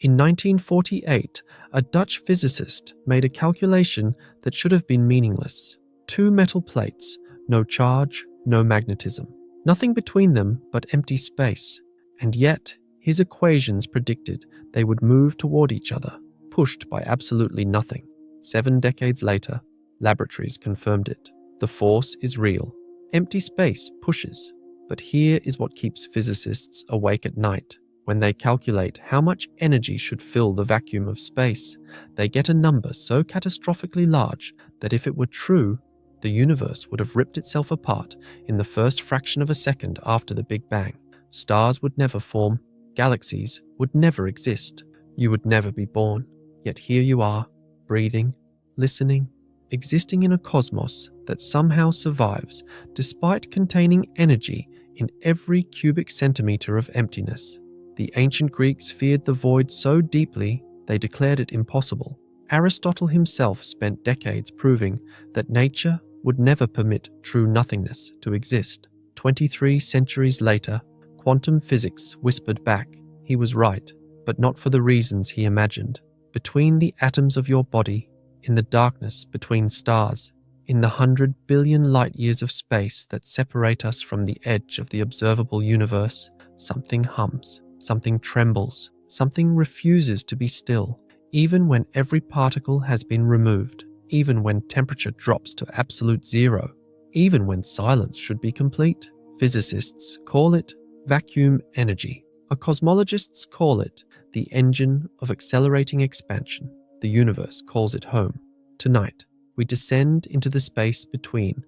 In 1948, a Dutch physicist made a calculation that should have been meaningless. Two metal plates, no charge, no magnetism. Nothing between them but empty space. And yet, his equations predicted they would move toward each other, pushed by absolutely nothing. 7 decades later, laboratories confirmed it. The force is real. Empty space pushes. But here is what keeps physicists awake at night. When they calculate how much energy should fill the vacuum of space, they get a number so catastrophically large that if it were true, the universe would have ripped itself apart in the first fraction of a second after the Big Bang. Stars would never form. Galaxies would never exist. You would never be born. Yet here you are, breathing, listening, existing in a cosmos that somehow survives despite containing energy in every cubic centimeter of emptiness. The ancient Greeks feared the void so deeply they declared it impossible. Aristotle himself spent decades proving that nature would never permit true nothingness to exist. 23 centuries later, quantum physics whispered back he was right, but not for the reasons he imagined. Between the atoms of your body, in the darkness between stars, in the 100 billion light-years of space that separate us from the edge of the observable universe, something hums, something trembles, something refuses to be still, even when every particle has been removed, even when temperature drops to absolute zero, even when silence should be complete. Physicists call it vacuum energy. Cosmologists call it the engine of accelerating expansion. The universe calls it home. Tonight, we descend into the space between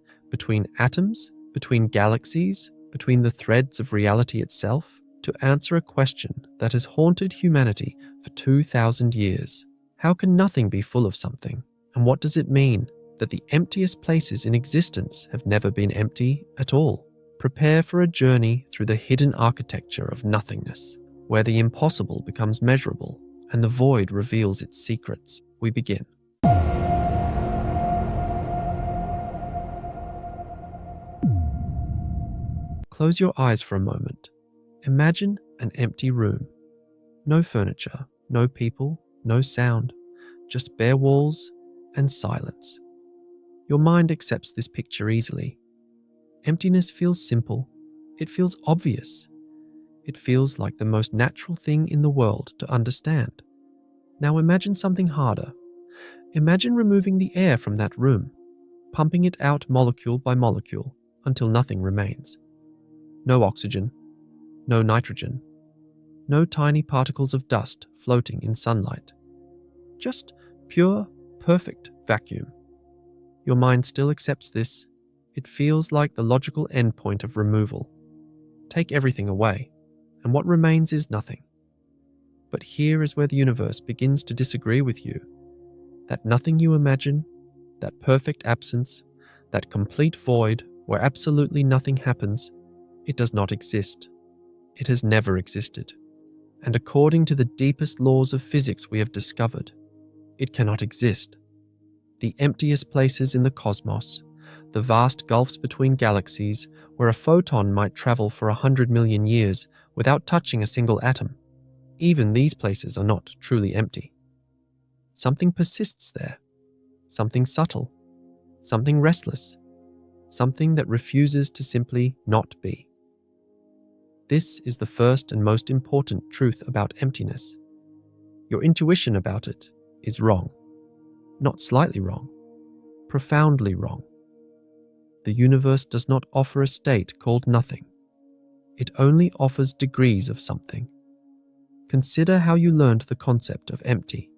atoms, between galaxies, between the threads of reality itself, to answer a question that has haunted humanity for 2,000 years. How can nothing be full of something? And what does it mean that the emptiest places in existence have never been empty at all? Prepare for a journey through the hidden architecture of nothingness, where the impossible becomes measurable and the void reveals its secrets. We begin. Close your eyes for a moment. Imagine an empty room. No furniture, no people, no sound, just bare walls and silence. Your mind accepts this picture easily. Emptiness feels simple. It feels obvious. It feels like the most natural thing in the world to understand. Now imagine something harder. Imagine removing the air from that room, pumping it out molecule by molecule until nothing remains. No oxygen, no nitrogen, no tiny particles of dust floating in sunlight. Just pure, perfect vacuum. Your mind still accepts this. It feels like the logical endpoint of removal. Take everything away, and what remains is nothing. But here is where the universe begins to disagree with you. That nothing you imagine, that perfect absence, that complete void where absolutely nothing happens, it does not exist. It has never existed. And according to the deepest laws of physics we have discovered, it cannot exist. The emptiest places in the cosmos, the vast gulfs between galaxies where a photon might travel for 100 million years without touching a single atom, even these places are not truly empty. Something persists there, something subtle, something restless, something that refuses to simply not be. This is the first and most important truth about emptiness. Your intuition about it is wrong. Not slightly wrong, profoundly wrong. The universe does not offer a state called nothing. It only offers degrees of something. Consider how you learned the concept of empty.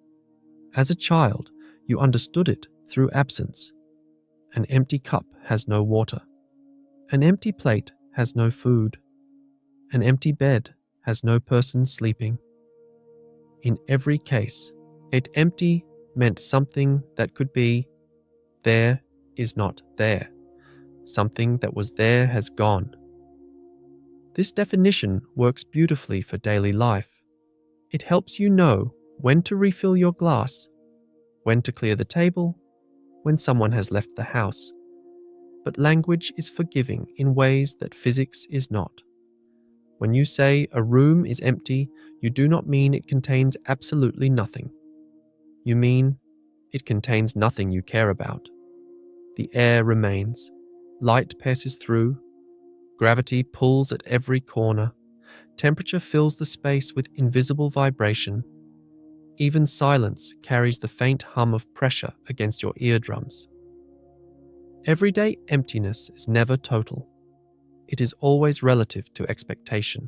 As a child, you understood it through absence. An empty cup has no water. An empty plate has no food. An empty bed has no person sleeping. In every case, it empty meant something that could be there is not there. Something that was there has gone. This definition works beautifully for daily life. It helps you know when to refill your glass, when to clear the table, when someone has left the house. But language is forgiving in ways that physics is not. When you say a room is empty, you do not mean it contains absolutely nothing. You mean it contains nothing you care about. The air remains, light passes through, gravity pulls at every corner, temperature fills the space with invisible vibration. Even silence carries the faint hum of pressure against your eardrums. Everyday emptiness is never total. It is always relative to expectation.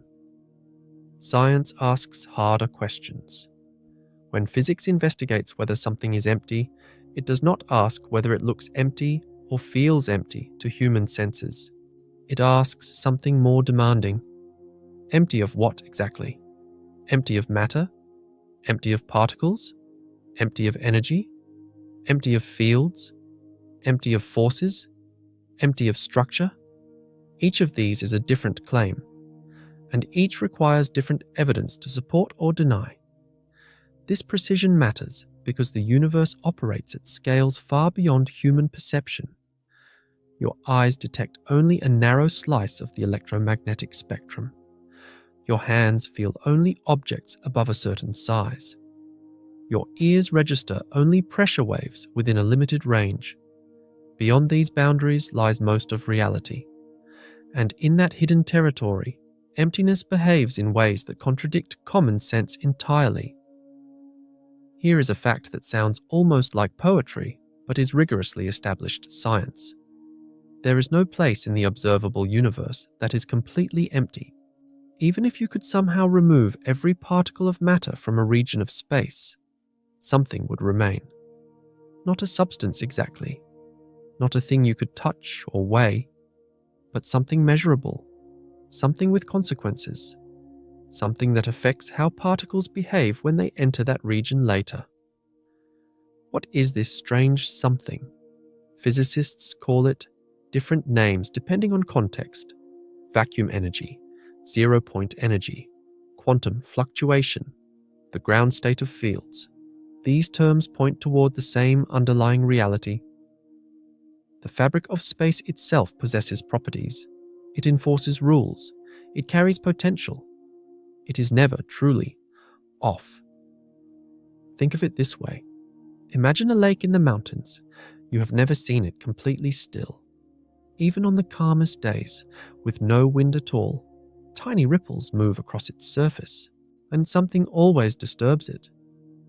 Science asks harder questions. When physics investigates whether something is empty, it does not ask whether it looks empty or feels empty to human senses. It asks something more demanding. Empty of what exactly? Empty of matter? Empty of particles? Empty of energy? Empty of fields? Empty of forces? Empty of structure? Each of these is a different claim, and each requires different evidence to support or deny. This precision matters because the universe operates at scales far beyond human perception. Your eyes detect only a narrow slice of the electromagnetic spectrum. Your hands feel only objects above a certain size. Your ears register only pressure waves within a limited range. Beyond these boundaries lies most of reality. And in that hidden territory, emptiness behaves in ways that contradict common sense entirely. Here is a fact that sounds almost like poetry, but is rigorously established science. There is no place in the observable universe that is completely empty. Even if you could somehow remove every particle of matter from a region of space, something would remain. Not a substance exactly, not a thing you could touch or weigh, but something measurable, something with consequences, something that affects how particles behave when they enter that region later. What is this strange something? Physicists call it different names depending on context: vacuum energy, zero-point energy, quantum fluctuation, the ground state of fields. These terms point toward the same underlying reality. The fabric of space itself possesses properties. It enforces rules. It carries potential. It is never truly off. Think of it this way. Imagine a lake in the mountains. You have never seen it completely still. Even on the calmest days, with no wind at all, tiny ripples move across its surface, and something always disturbs it.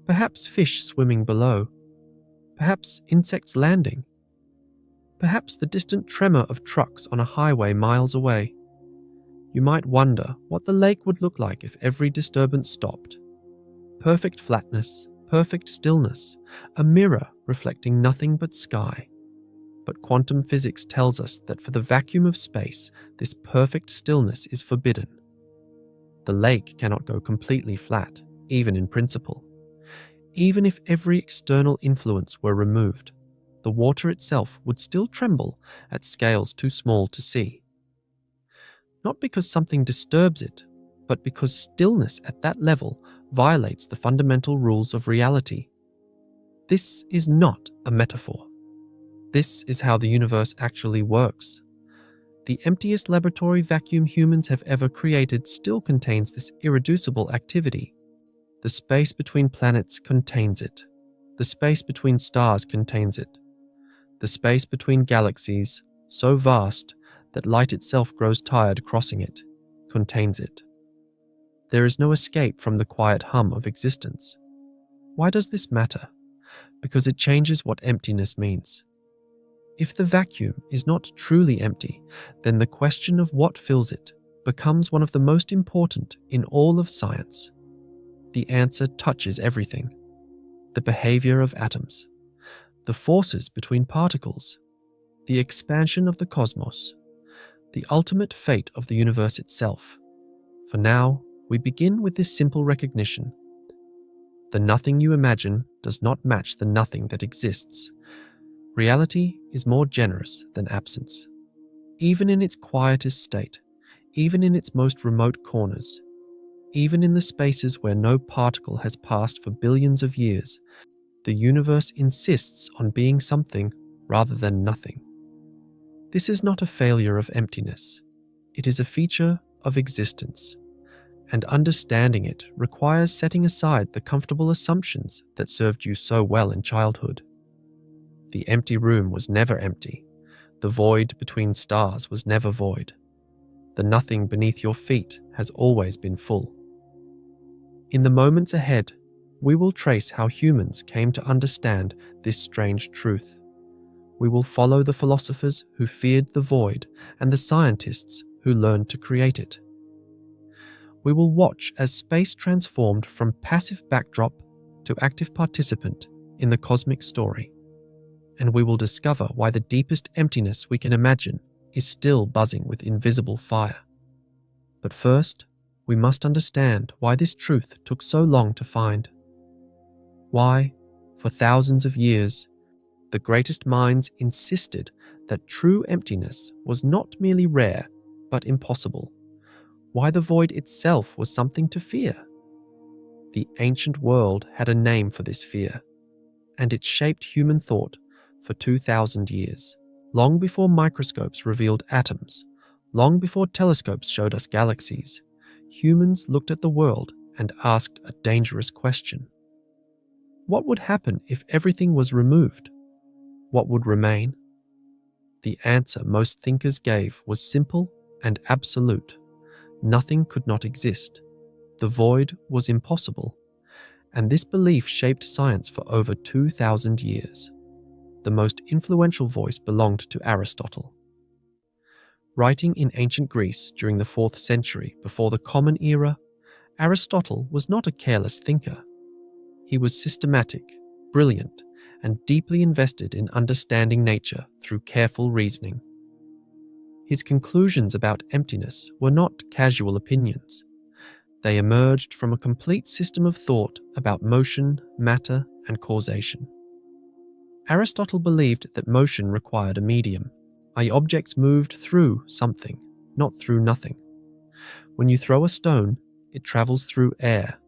Perhaps fish swimming below. Perhaps insects landing. Perhaps the distant tremor of trucks on a highway miles away. You might wonder what the lake would look like if every disturbance stopped. Perfect flatness, perfect stillness, a mirror reflecting nothing but sky. But quantum physics tells us that for the vacuum of space, this perfect stillness is forbidden. The lake cannot go completely flat, even in principle. Even if every external influence were removed, the water itself would still tremble at scales too small to see. Not because something disturbs it, but because stillness at that level violates the fundamental rules of reality. This is not a metaphor. This is how the universe actually works. The emptiest laboratory vacuum humans have ever created still contains this irreducible activity. The space between planets contains it. The space between stars contains it. The space between galaxies, so vast that light itself grows tired crossing it, contains it. There is no escape from the quiet hum of existence. Why does this matter? Because it changes what emptiness means. If the vacuum is not truly empty, then the question of what fills it becomes one of the most important in all of science. The answer touches everything: the behavior of atoms, the forces between particles, the expansion of the cosmos, the ultimate fate of the universe itself. For now, we begin with this simple recognition. The nothing you imagine does not match the nothing that exists. Reality is more generous than absence. Even in its quietest state, even in its most remote corners, even in the spaces where no particle has passed for billions of years, the universe insists on being something rather than nothing. This is not a failure of emptiness. It is a feature of existence, and understanding it requires setting aside the comfortable assumptions that served you so well in childhood. The empty room was never empty. The void between stars was never void. The nothing beneath your feet has always been full. In the moments ahead, we will trace how humans came to understand this strange truth. We will follow the philosophers who feared the void and the scientists who learned to create it. We will watch as space transformed from passive backdrop to active participant in the cosmic story. And we will discover why the deepest emptiness we can imagine is still buzzing with invisible fire. But first, we must understand why this truth took so long to find. Why, for thousands of years, the greatest minds insisted that true emptiness was not merely rare, but impossible. Why the void itself was something to fear. The ancient world had a name for this fear, and it shaped human thought for 2,000 years, long before microscopes revealed atoms, long before telescopes showed us galaxies. Humans looked at the world and asked a dangerous question. What would happen if everything was removed? What would remain? The answer most thinkers gave was simple and absolute. Nothing could not exist. The void was impossible. And this belief shaped science for over 2,000 years. The most influential voice belonged to Aristotle. Writing in ancient Greece during the 4th century before the Common Era, Aristotle was not a careless thinker. He was systematic, brilliant, and deeply invested in understanding nature through careful reasoning. His conclusions about emptiness were not casual opinions. They emerged from a complete system of thought about motion, matter, and causation. Aristotle believed that motion required a medium, i.e. objects moved through something, not through nothing. When you throw a stone, it travels through air.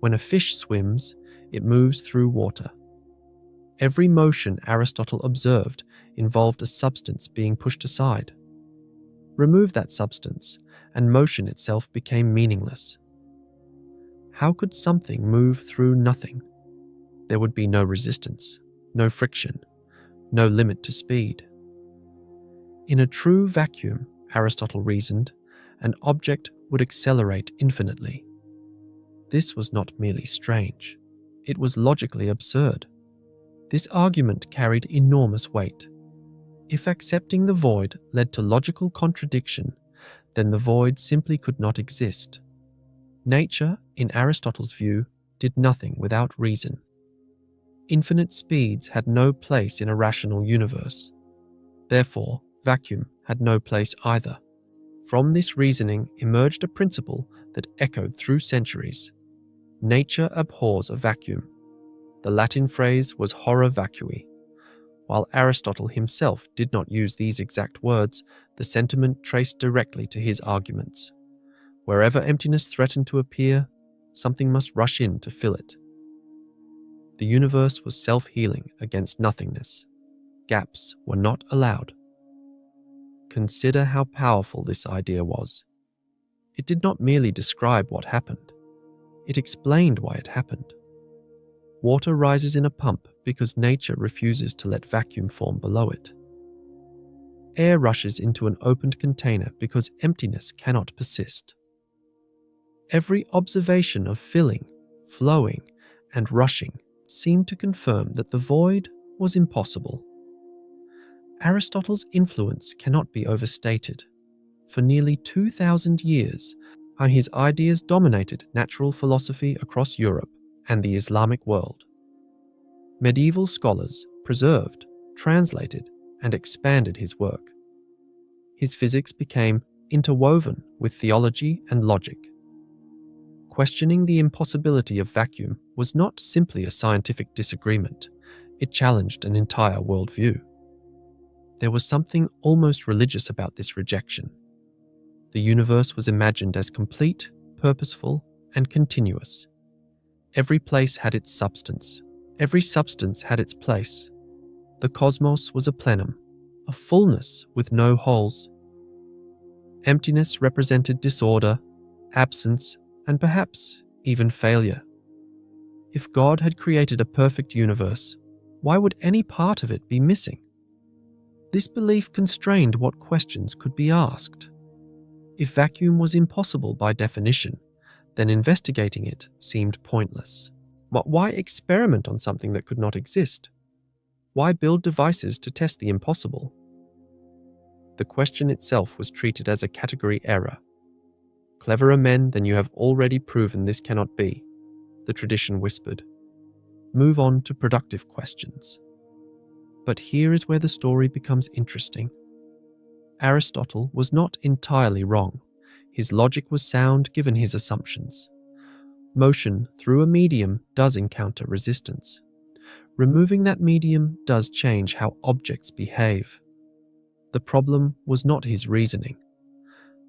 When a fish swims, it moves through water. Every motion Aristotle observed involved a substance being pushed aside. Remove that substance, and motion itself became meaningless. How could something move through nothing? There would be no resistance, no friction, no limit to speed. In a true vacuum, Aristotle reasoned, an object would accelerate infinitely. This was not merely strange, it was logically absurd. This argument carried enormous weight. If accepting the void led to logical contradiction, then the void simply could not exist. Nature, in Aristotle's view, did nothing without reason. Infinite speeds had no place in a rational universe. Therefore, vacuum had no place either. From this reasoning emerged a principle that echoed through centuries. Nature abhors a vacuum. The Latin phrase was horror vacui. While Aristotle himself did not use these exact words, the sentiment traced directly to his arguments. Wherever emptiness threatened to appear, something must rush in to fill it. The universe was self-healing against nothingness. Gaps were not allowed. Consider how powerful this idea was. It did not merely describe what happened. It explained why it happened. Water rises in a pump because nature refuses to let vacuum form below it. Air rushes into an opened container because emptiness cannot persist. Every observation of filling, flowing, and rushing seemed to confirm that the void was impossible. Aristotle's influence cannot be overstated. For nearly 2,000 years, his ideas dominated natural philosophy across Europe and the Islamic world. Medieval scholars preserved, translated, and expanded his work. His physics became interwoven with theology and logic. Questioning the impossibility of vacuum was not simply a scientific disagreement, it challenged an entire worldview. There was something almost religious about this rejection. The universe was imagined as complete, purposeful, and continuous. Every place had its substance. Every substance had its place. The cosmos was a plenum, a fullness with no holes. Emptiness represented disorder, absence, and perhaps even failure. If God had created a perfect universe, why would any part of it be missing? This belief constrained what questions could be asked. If vacuum was impossible by definition, then investigating it seemed pointless. But why experiment on something that could not exist? Why build devices to test the impossible? The question itself was treated as a category error. Cleverer men than you have already proven this cannot be, the tradition whispered. Move on to productive questions. But here is where the story becomes interesting. Aristotle was not entirely wrong. His logic was sound given his assumptions. Motion through a medium does encounter resistance. Removing that medium does change how objects behave. The problem was not his reasoning.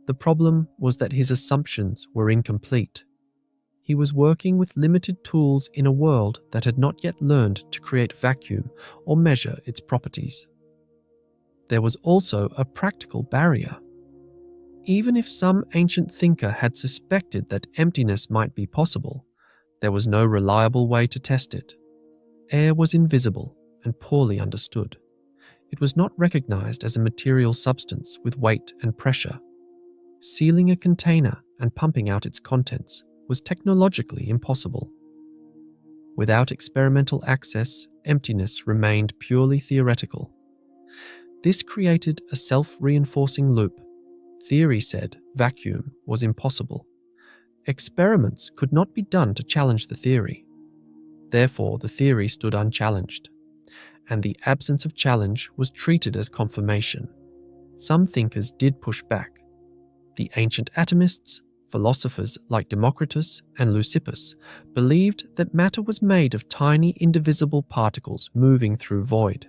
The problem was that his assumptions were incomplete. He was working with limited tools in a world that had not yet learned to create vacuum or measure its properties. There was also a practical barrier. Even if some ancient thinker had suspected that emptiness might be possible, there was no reliable way to test it. Air was invisible and poorly understood. It was not recognized as a material substance with weight and pressure. Sealing a container and pumping out its contents was technologically impossible. Without experimental access, emptiness remained purely theoretical. This created a self-reinforcing loop. Theory said vacuum was impossible. Experiments could not be done to challenge the theory. Therefore, the theory stood unchallenged, and the absence of challenge was treated as confirmation. Some thinkers did push back. The ancient atomists, philosophers like Democritus and Leucippus, believed that matter was made of tiny indivisible particles moving through void.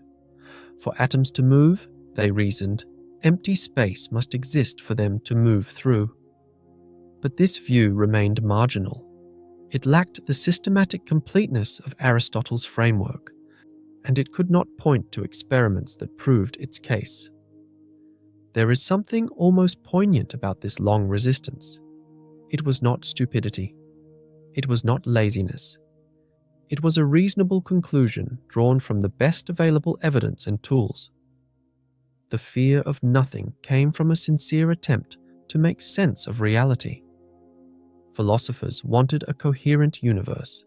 For atoms to move, they reasoned, empty space must exist for them to move through. But this view remained marginal. It lacked the systematic completeness of Aristotle's framework, and it could not point to experiments that proved its case. There is something almost poignant about this long resistance. It was not stupidity. It was not laziness. It was a reasonable conclusion drawn from the best available evidence and tools. The fear of nothing came from a sincere attempt to make sense of reality. Philosophers wanted a coherent universe.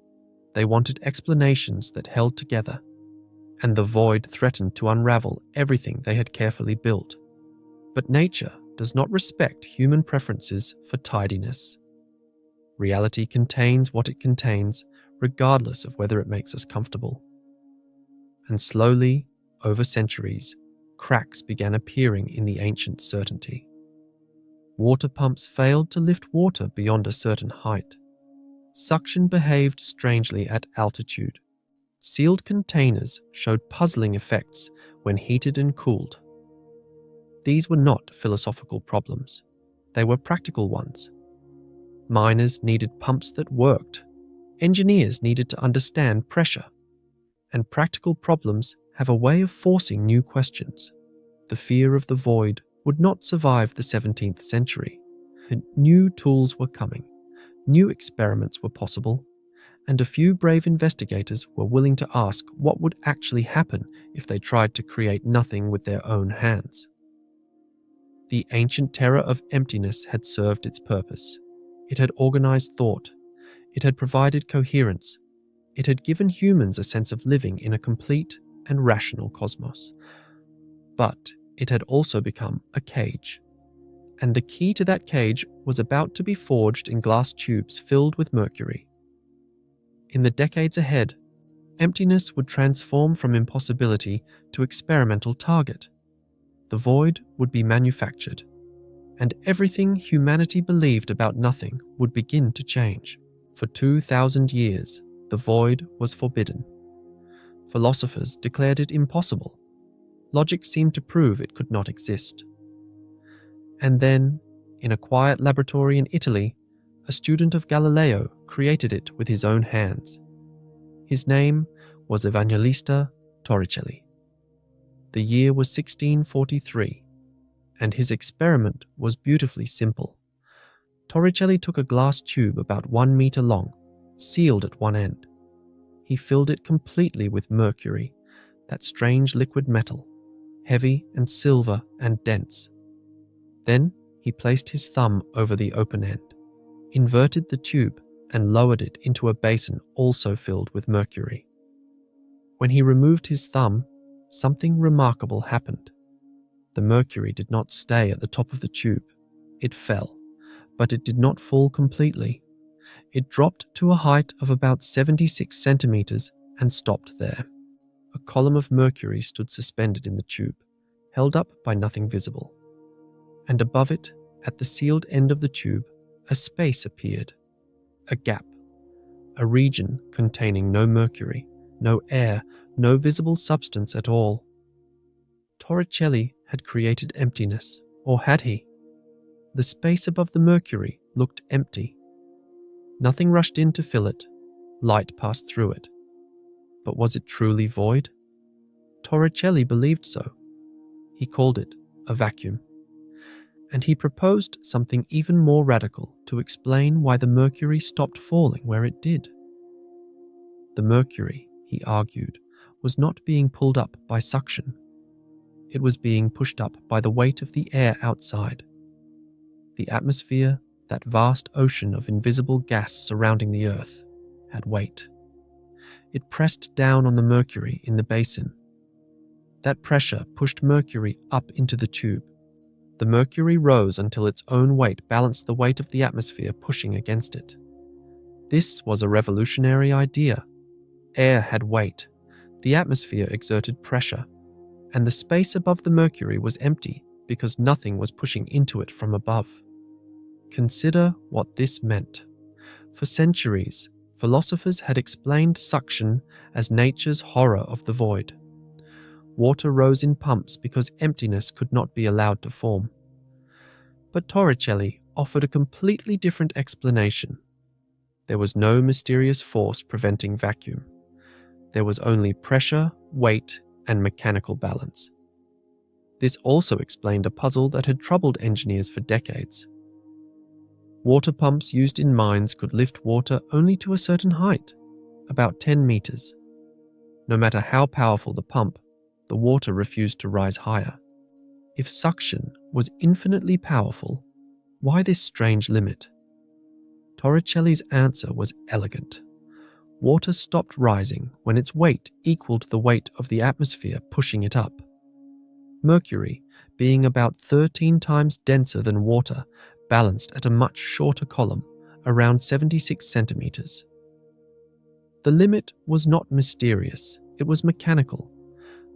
They wanted explanations that held together, and the void threatened to unravel everything they had carefully built. But nature does not respect human preferences for tidiness. Reality contains what it contains, regardless of whether it makes us comfortable. And slowly, over centuries, cracks began appearing in the ancient certainty. Water pumps failed to lift water beyond a certain height. Suction behaved strangely at altitude. Sealed containers showed puzzling effects when heated and cooled. These were not philosophical problems. They were practical ones. Miners needed pumps that worked. Engineers needed to understand pressure. And practical problems have a way of forcing new questions. The fear of the void would not survive the 17th century. New tools were coming. New experiments were possible. And a few brave investigators were willing to ask what would actually happen if they tried to create nothing with their own hands. The ancient terror of emptiness had served its purpose. It had organized thought. It had provided coherence. It had given humans a sense of living in a complete and rational cosmos. But it had also become a cage. And the key to that cage was about to be forged in glass tubes filled with mercury. In the decades ahead, emptiness would transform from impossibility to experimental target. The void would be manufactured, and everything humanity believed about nothing would begin to change. For 2,000 years, the void was forbidden. Philosophers declared it impossible. Logic seemed to prove it could not exist. And then, in a quiet laboratory in Italy, a student of Galileo created it with his own hands. His name was Evangelista Torricelli. The year was 1643, and his experiment was beautifully simple. Torricelli took a glass tube about 1 meter long, sealed at one end. He filled it completely with mercury, that strange liquid metal, heavy and silver and dense. Then he placed his thumb over the open end, inverted the tube, and lowered it into a basin also filled with mercury. When he removed his thumb, something remarkable happened. The mercury did not stay at the top of the tube. It fell, but it did not fall completely. It dropped to a height of about 76 centimeters and stopped there. A column of mercury stood suspended in the tube, held up by nothing visible. And above it, at the sealed end of the tube, a space appeared. A gap. A region containing no mercury, no air, no visible substance at all. Torricelli had created emptiness, or had he? The space above the mercury looked empty. Nothing rushed in to fill it. Light passed through it. But was it truly void? Torricelli believed so. He called it a vacuum. And he proposed something even more radical to explain why the mercury stopped falling where it did. The mercury, he argued, was not being pulled up by suction. It was being pushed up by the weight of the air outside. The atmosphere, that vast ocean of invisible gas surrounding the Earth, had weight. It pressed down on the mercury in the basin. That pressure pushed mercury up into the tube. The mercury rose until its own weight balanced the weight of the atmosphere pushing against it. This was a revolutionary idea. Air had weight, the atmosphere exerted pressure, and the space above the mercury was empty because nothing was pushing into it from above. Consider what this meant. For centuries, philosophers had explained suction as nature's horror of the void. Water rose in pumps because emptiness could not be allowed to form. But Torricelli offered a completely different explanation. There was no mysterious force preventing vacuum. There was only pressure, weight, and mechanical balance. This also explained a puzzle that had troubled engineers for decades. Water pumps used in mines could lift water only to a certain height, about 10 meters. No matter how powerful the pump, the water refused to rise higher. If suction was infinitely powerful, why this strange limit? Torricelli's answer was elegant. Water stopped rising when its weight equaled the weight of the atmosphere pushing it up. Mercury, being about 13 times denser than water, balanced at a much shorter column, around 76 centimeters. The limit was not mysterious, it was mechanical,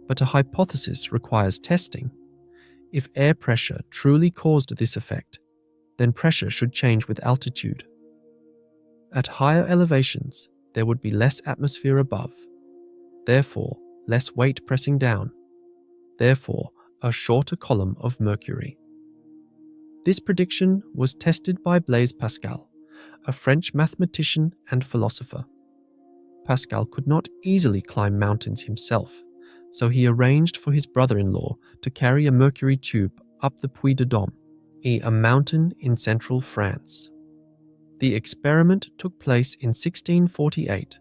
but a hypothesis requires testing. If air pressure truly caused this effect, then pressure should change with altitude. At higher elevations, there would be less atmosphere above, therefore less weight pressing down, therefore a shorter column of mercury. This prediction was tested by Blaise Pascal, a French mathematician and philosopher. Pascal could not easily climb mountains himself, so he arranged for his brother-in-law to carry a mercury tube up the Puy de Dôme, a mountain in central France. The experiment took place in 1648.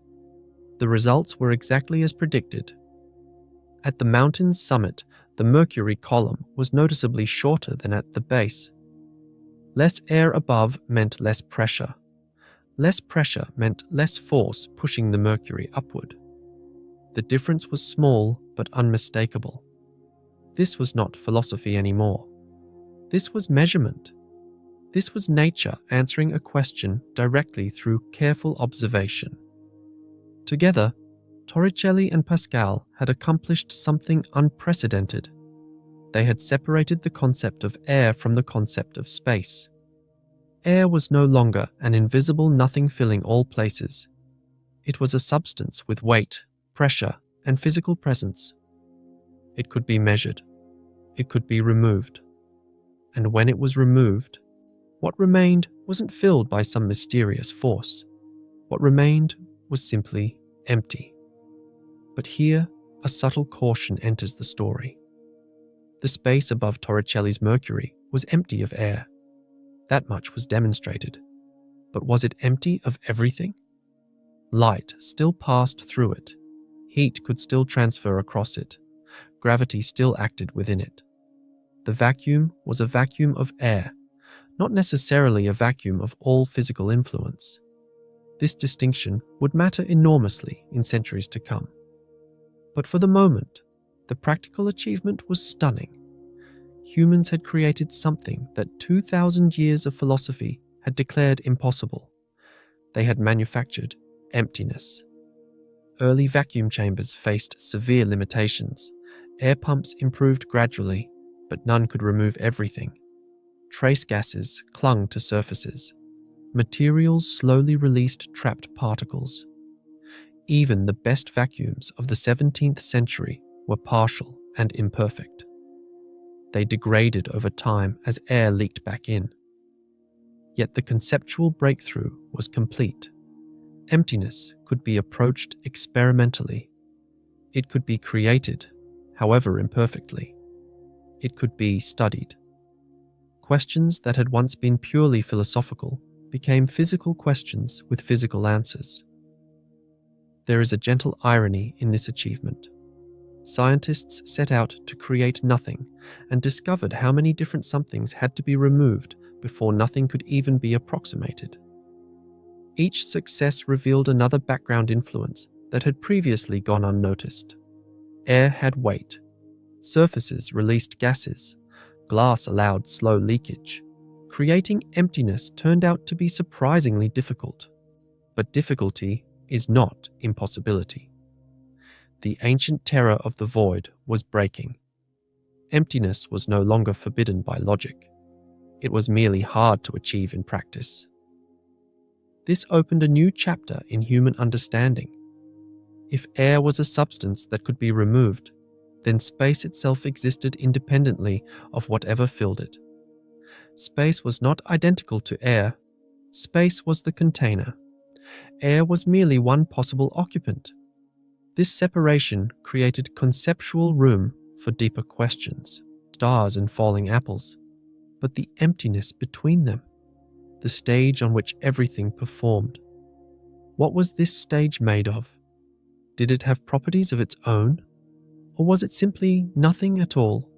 The results were exactly as predicted. At the mountain's summit, the mercury column was noticeably shorter than at the base. Less air above meant less pressure. Less pressure meant less force pushing the mercury upward. The difference was small but unmistakable. This was not philosophy anymore. This was measurement. This was nature answering a question directly through careful observation. Together, Torricelli and Pascal had accomplished something unprecedented. They had separated the concept of air from the concept of space. Air was no longer an invisible nothing filling all places. It was a substance with weight, pressure, and physical presence. It could be measured. It could be removed. And when it was removed, what remained wasn't filled by some mysterious force. What remained was simply empty. But here, a subtle caution enters the story. The space above Torricelli's Mercury was empty of air. That much was demonstrated. But was it empty of everything? Light still passed through it. Heat could still transfer across it. Gravity still acted within it. The vacuum was a vacuum of air, not necessarily a vacuum of all physical influence. This distinction would matter enormously in centuries to come. But for the moment, the practical achievement was stunning. Humans had created something that 2,000 years of philosophy had declared impossible. They had manufactured emptiness. Early vacuum chambers faced severe limitations. Air pumps improved gradually, but none could remove everything. Trace gases clung to surfaces. Materials slowly released trapped particles. Even the best vacuums of the 17th century were partial and imperfect. They degraded over time as air leaked back in. Yet the conceptual breakthrough was complete. Emptiness could be approached experimentally. It could be created, however imperfectly. It could be studied. Questions that had once been purely philosophical became physical questions with physical answers. There is a gentle irony in this achievement. Scientists set out to create nothing and discovered how many different somethings had to be removed before nothing could even be approximated. Each success revealed another background influence that had previously gone unnoticed. Air had weight. Surfaces released gases. Glass allowed slow leakage. Creating emptiness turned out to be surprisingly difficult. But difficulty is not impossibility. The ancient terror of the void was breaking. Emptiness was no longer forbidden by logic. It was merely hard to achieve in practice. This opened a new chapter in human understanding. If air was a substance that could be removed, then space itself existed independently of whatever filled it. Space was not identical to air. Space was the container. Air was merely one possible occupant. This separation created conceptual room for deeper questions, stars and falling apples, but the emptiness between them, the stage on which everything performed. What was this stage made of? Did it have properties of its own, or was it simply nothing at all?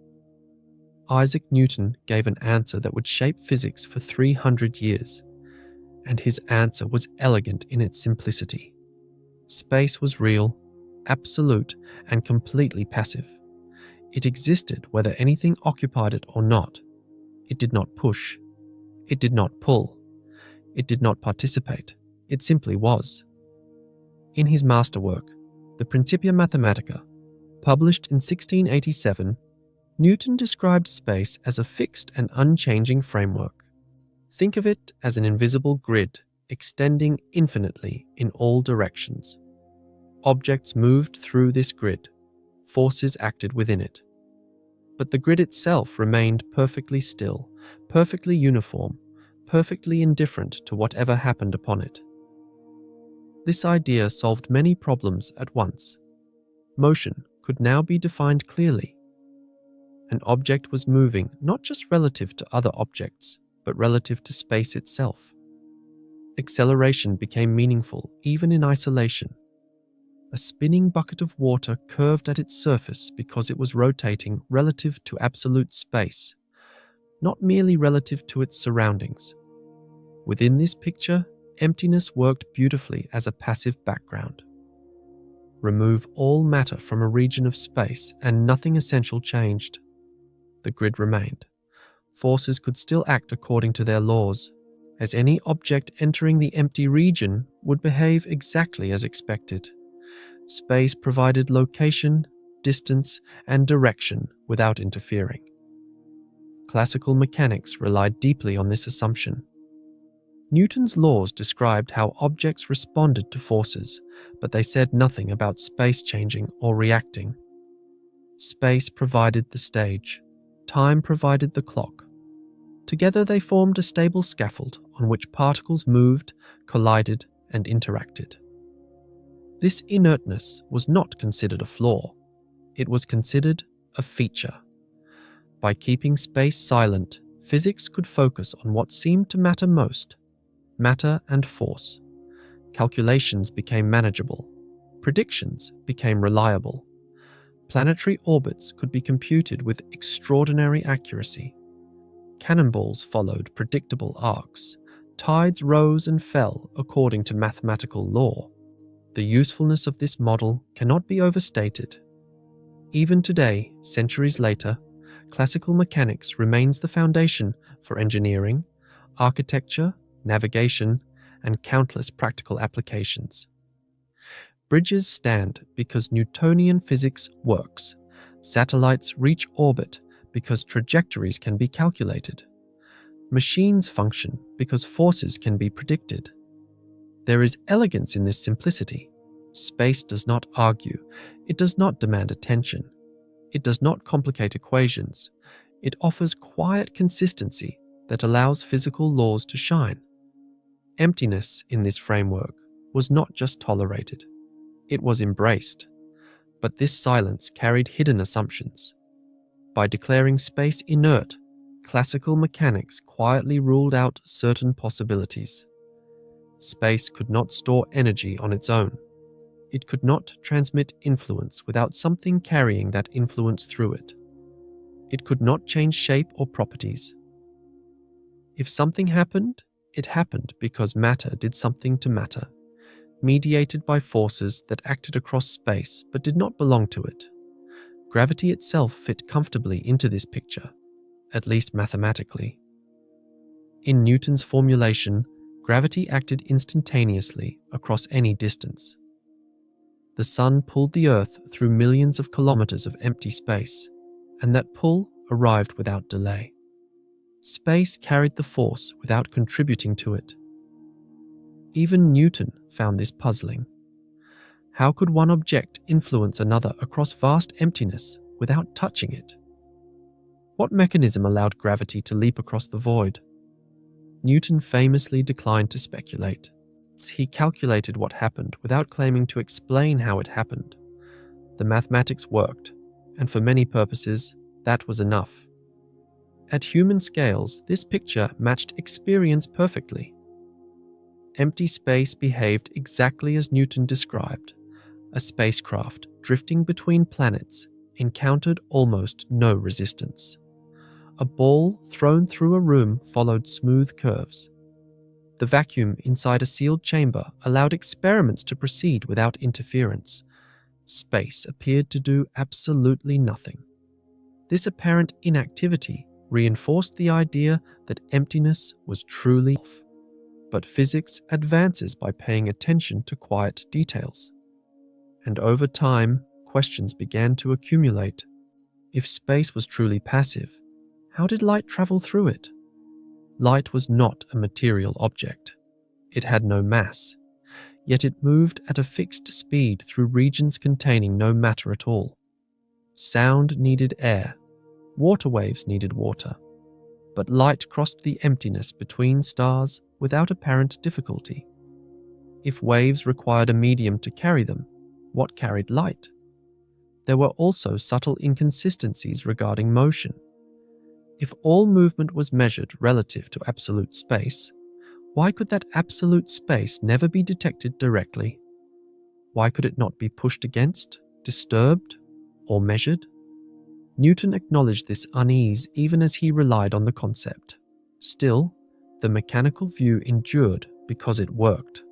Isaac Newton gave an answer that would shape physics for 300 years, and his answer was elegant in its simplicity. Space was real, absolute, and completely passive. It existed whether anything occupied it or not. It did not push. It did not pull. It did not participate. It simply was. In his masterwork, the Principia Mathematica, published in 1687, Newton described space as a fixed and unchanging framework. Think of it as an invisible grid extending infinitely in all directions. Objects moved through this grid. Forces acted within it. But the grid itself remained perfectly still, perfectly uniform, perfectly indifferent to whatever happened upon it. This idea solved many problems at once. Motion could now be defined clearly. An object was moving not just relative to other objects, but relative to space itself. Acceleration became meaningful even in isolation. A spinning bucket of water curved at its surface because it was rotating relative to absolute space, not merely relative to its surroundings. Within this picture, emptiness worked beautifully as a passive background. Remove all matter from a region of space and nothing essential changed. The grid remained. Forces could still act according to their laws, as any object entering the empty region would behave exactly as expected. Space provided location, distance, and direction without interfering. Classical mechanics relied deeply on this assumption. Newton's laws described how objects responded to forces, but they said nothing about space changing or reacting. Space provided the stage. Time provided the clock. Together they formed a stable scaffold on which particles moved, collided, and interacted. This inertness was not considered a flaw. It was considered a feature. By keeping space silent, physics could focus on what seemed to matter most: matter and force. Calculations became manageable. Predictions became reliable. Planetary orbits could be computed with extraordinary accuracy. Cannonballs followed predictable arcs. Tides rose and fell according to mathematical law. The usefulness of this model cannot be overstated. Even today, centuries later, classical mechanics remains the foundation for engineering, architecture, navigation, and countless practical applications. Bridges stand because Newtonian physics works. Satellites reach orbit because trajectories can be calculated. Machines function because forces can be predicted. There is elegance in this simplicity. Space does not argue. It does not demand attention. It does not complicate equations. It offers quiet consistency that allows physical laws to shine. Emptiness in this framework was not just tolerated. It was embraced. But this silence carried hidden assumptions. By declaring space inert, classical mechanics quietly ruled out certain possibilities. Space could not store energy on its own. It could not transmit influence without something carrying that influence through it. It could not change shape or properties. If something happened, it happened because matter did something to matter, mediated by forces that acted across space but did not belong to it. Gravity itself fit comfortably into this picture, at least mathematically. In Newton's formulation, gravity acted instantaneously across any distance. The sun pulled the Earth through millions of kilometers of empty space, and that pull arrived without delay. Space carried the force without contributing to it. Even Newton found this puzzling. How could one object influence another across vast emptiness without touching it? What mechanism allowed gravity to leap across the void? Newton famously declined to speculate. He calculated what happened without claiming to explain how it happened. The mathematics worked, and for many purposes, that was enough. At human scales, this picture matched experience perfectly. Empty space behaved exactly as Newton described. A spacecraft drifting between planets encountered almost no resistance. A ball thrown through a room followed smooth curves. The vacuum inside a sealed chamber allowed experiments to proceed without interference. Space appeared to do absolutely nothing. This apparent inactivity reinforced the idea that emptiness was truly off. But physics advances by paying attention to quiet details. And over time, questions began to accumulate. If space was truly passive, how did light travel through it? Light was not a material object. It had no mass, yet it moved at a fixed speed through regions containing no matter at all. Sound needed air, water waves needed water, but light crossed the emptiness between stars without apparent difficulty. If waves required a medium to carry them, what carried light? There were also subtle inconsistencies regarding motion. If all movement was measured relative to absolute space, why could that absolute space never be detected directly? Why could it not be pushed against, disturbed, or measured? Newton acknowledged this unease even as he relied on the concept. Still, the mechanical view endured because it worked.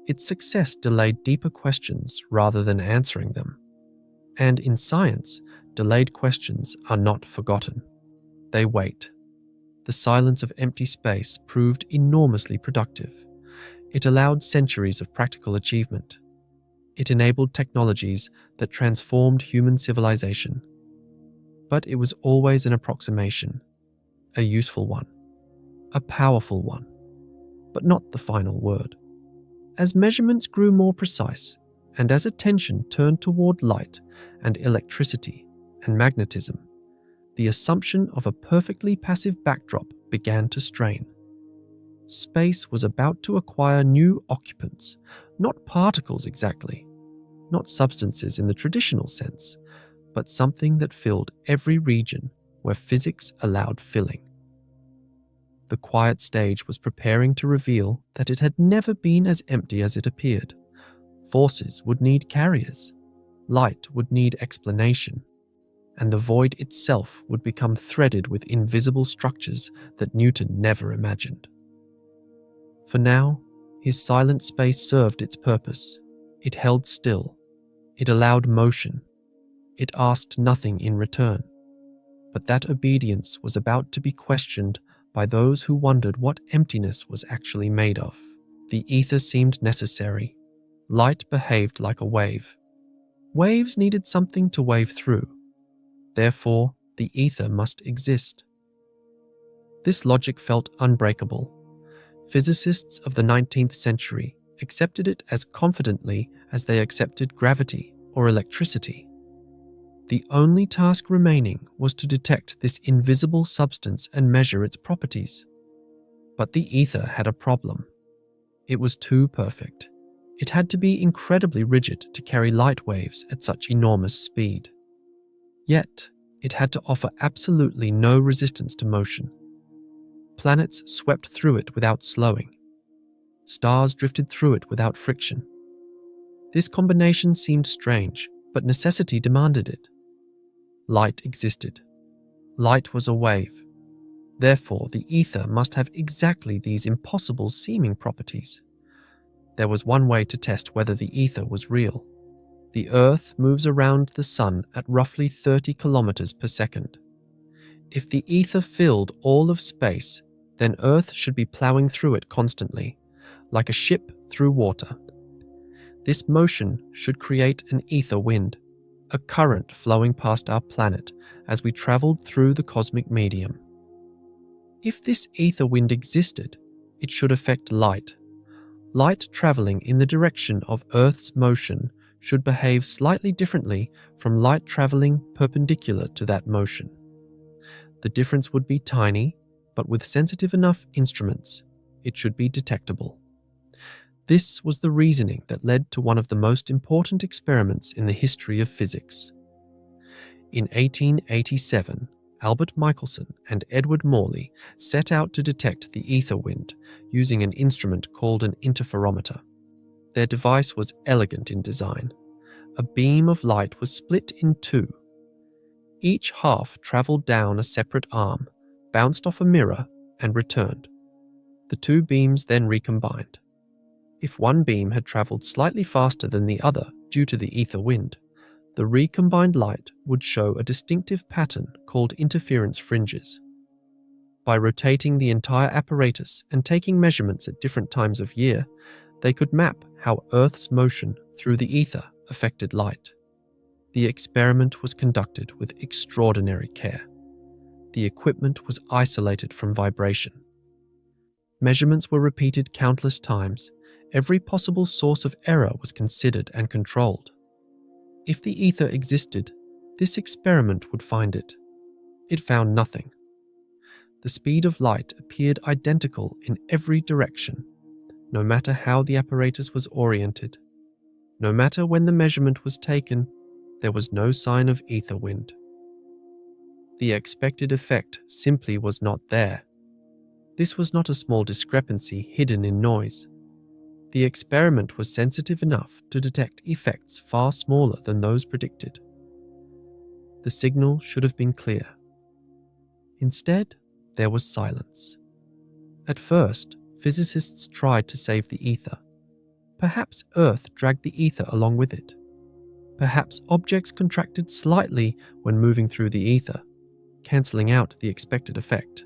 Its success delayed deeper questions rather than answering them. And in science, delayed questions are not forgotten. They wait. The silence of empty space proved enormously productive. It allowed centuries of practical achievement. It enabled technologies that transformed human civilization. But it was always an approximation, a useful one, a powerful one, but not the final word. As measurements grew more precise, and as attention turned toward light and electricity and magnetism, the assumption of a perfectly passive backdrop began to strain. Space was about to acquire new occupants, not particles exactly, not substances in the traditional sense, but something that filled every region, where physics allowed filling. The quiet stage was preparing to reveal that it had never been as empty as it appeared. Forces would need carriers, light would need explanation, and the void itself would become threaded with invisible structures that Newton never imagined. For now, his silent space served its purpose. It held still. It allowed motion. It asked nothing in return. But that obedience was about to be questioned by those who wondered what emptiness was actually made of. The ether seemed necessary. Light behaved like a wave. Waves needed something to wave through. Therefore, the ether must exist. This logic felt unbreakable. Physicists of the 19th century accepted it as confidently as they accepted gravity or electricity. The only task remaining was to detect this invisible substance and measure its properties. But the ether had a problem. It was too perfect. It had to be incredibly rigid to carry light waves at such enormous speed. Yet, it had to offer absolutely no resistance to motion. Planets swept through it without slowing. Stars drifted through it without friction. This combination seemed strange, but necessity demanded it. Light existed. Light was a wave. Therefore, the ether must have exactly these impossible seeming properties. There was one way to test whether the ether was real. The Earth moves around the Sun at roughly 30 kilometers per second. If the ether filled all of space, then Earth should be plowing through it constantly, like a ship through water. This motion should create an ether wind, a current flowing past our planet as we traveled through the cosmic medium. If this ether wind existed, it should affect light. Light traveling in the direction of Earth's motion should behave slightly differently from light traveling perpendicular to that motion. The difference would be tiny, but with sensitive enough instruments, it should be detectable. This was the reasoning that led to one of the most important experiments in the history of physics. In 1887, Albert Michelson and Edward Morley set out to detect the ether wind using an instrument called an interferometer. Their device was elegant in design. A beam of light was split in two. Each half traveled down a separate arm, bounced off a mirror, and returned. The two beams then recombined. If one beam had traveled slightly faster than the other due to the ether wind, the recombined light would show a distinctive pattern called interference fringes. By rotating the entire apparatus and taking measurements at different times of year, they could map how Earth's motion through the ether affected light. The experiment was conducted with extraordinary care. The equipment was isolated from vibration. Measurements were repeated countless times. Every possible source of error was considered and controlled. If the ether existed, this experiment would find it. It found nothing. The speed of light appeared identical in every direction, no matter how the apparatus was oriented. No matter when the measurement was taken, there was no sign of ether wind. The expected effect simply was not there. This was not a small discrepancy hidden in noise. The experiment was sensitive enough to detect effects far smaller than those predicted. The signal should have been clear. Instead, there was silence. At first, physicists tried to save the ether. Perhaps Earth dragged the ether along with it. Perhaps objects contracted slightly when moving through the ether, cancelling out the expected effect.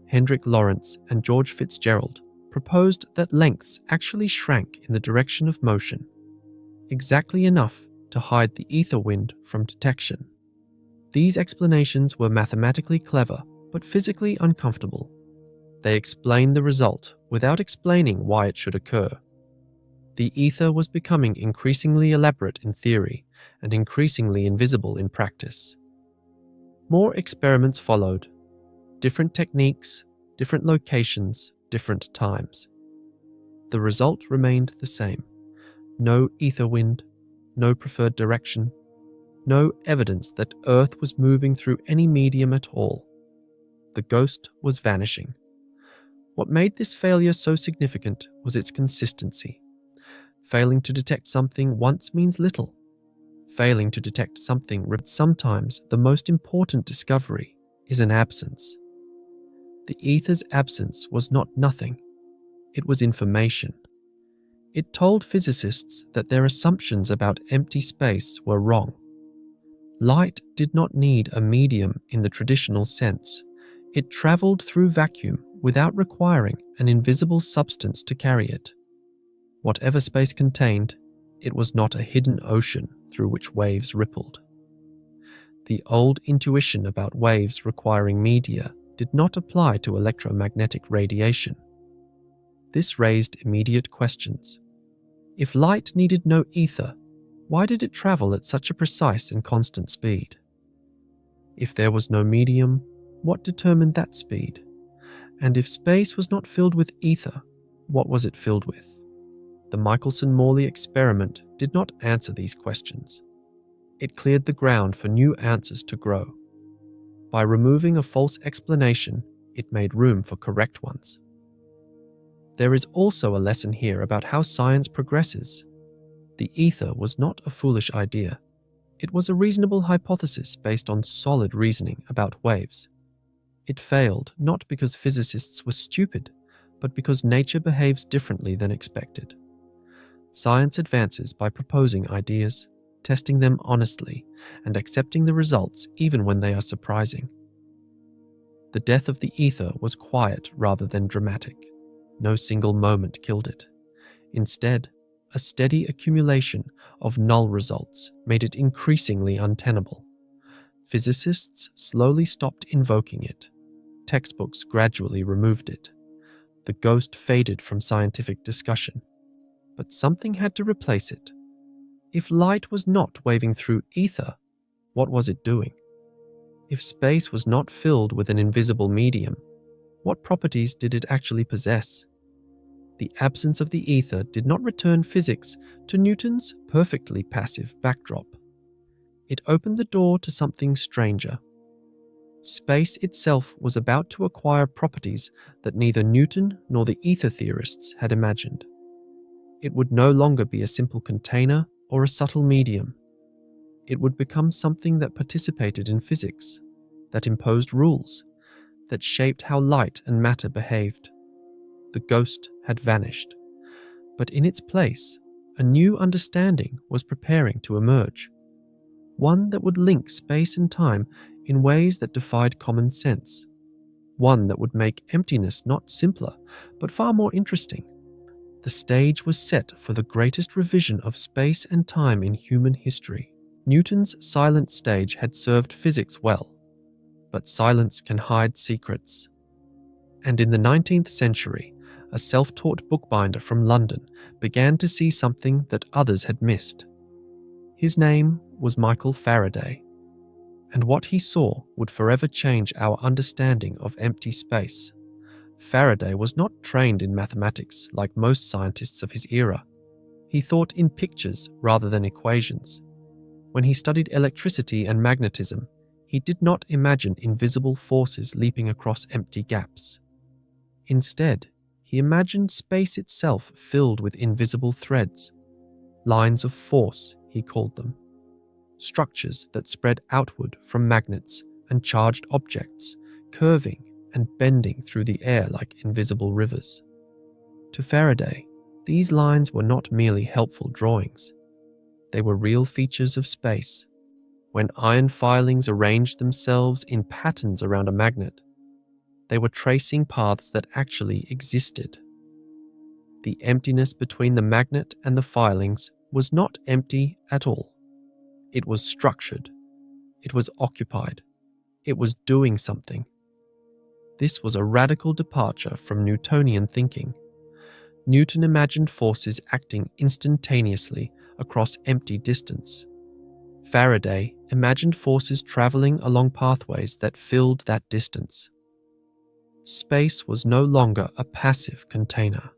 Hendrik Lorentz and George Fitzgerald proposed that lengths actually shrank in the direction of motion, exactly enough to hide the ether wind from detection. These explanations were mathematically clever, but physically uncomfortable. They explained the result without explaining why it should occur. The ether was becoming increasingly elaborate in theory and increasingly invisible in practice. More experiments followed. Different techniques, different locations, different times. The result remained the same. No ether wind, no preferred direction, no evidence that Earth was moving through any medium at all. The ghost was vanishing. What made this failure so significant was its consistency. Failing to detect something once means little. Failing to detect something, sometimes the most important discovery is an absence. The ether's absence was not nothing. It was information. It told physicists that their assumptions about empty space were wrong. Light did not need a medium in the traditional sense. It traveled through vacuum without requiring an invisible substance to carry it. Whatever space contained, it was not a hidden ocean through which waves rippled. The old intuition about waves requiring media did not apply to electromagnetic radiation. This raised immediate questions. If light needed no ether, why did it travel at such a precise and constant speed? If there was no medium, what determined that speed? And if space was not filled with ether, what was it filled with? The Michelson-Morley experiment did not answer these questions. It cleared the ground for new answers to grow. By removing a false explanation, it made room for correct ones. There is also a lesson here about how science progresses. The ether was not a foolish idea. It was a reasonable hypothesis based on solid reasoning about waves. It failed not because physicists were stupid, but because nature behaves differently than expected. Science advances by proposing ideas, testing them honestly, and accepting the results even when they are surprising. The death of the ether was quiet rather than dramatic. No single moment killed it. Instead, a steady accumulation of null results made it increasingly untenable. Physicists slowly stopped invoking it. Textbooks gradually removed it. The ghost faded from scientific discussion. But something had to replace it. If light was not waving through ether, what was it doing? If space was not filled with an invisible medium, what properties did it actually possess? The absence of the ether did not return physics to Newton's perfectly passive backdrop. It opened the door to something stranger. Space itself was about to acquire properties that neither Newton nor the ether theorists had imagined. It would no longer be a simple container or a subtle medium. It would become something that participated in physics, that imposed rules, that shaped how light and matter behaved. The ghost had vanished, but in its place, a new understanding was preparing to emerge. One that would link space and time in ways that defied common sense. One that would make emptiness not simpler, but far more interesting. The stage was set for the greatest revision of space and time in human history. Newton's silent stage had served physics well, but silence can hide secrets. And in the 19th century, a self-taught bookbinder from London began to see something that others had missed. His name was Michael Faraday, and what he saw would forever change our understanding of empty space. Faraday was not trained in mathematics like most scientists of his era. He thought in pictures rather than equations. When he studied electricity and magnetism, he did not imagine invisible forces leaping across empty gaps. Instead, he imagined space itself filled with invisible threads. Lines of force, he called them. Structures that spread outward from magnets and charged objects, curving and bending through the air like invisible rivers. To Faraday, these lines were not merely helpful drawings. They were real features of space. When iron filings arranged themselves in patterns around a magnet, they were tracing paths that actually existed. The emptiness between the magnet and the filings was not empty at all. It was structured. It was occupied. It was doing something. This was a radical departure from Newtonian thinking. Newton imagined forces acting instantaneously across empty distance. Faraday imagined forces traveling along pathways that filled that distance. Space was no longer a passive container.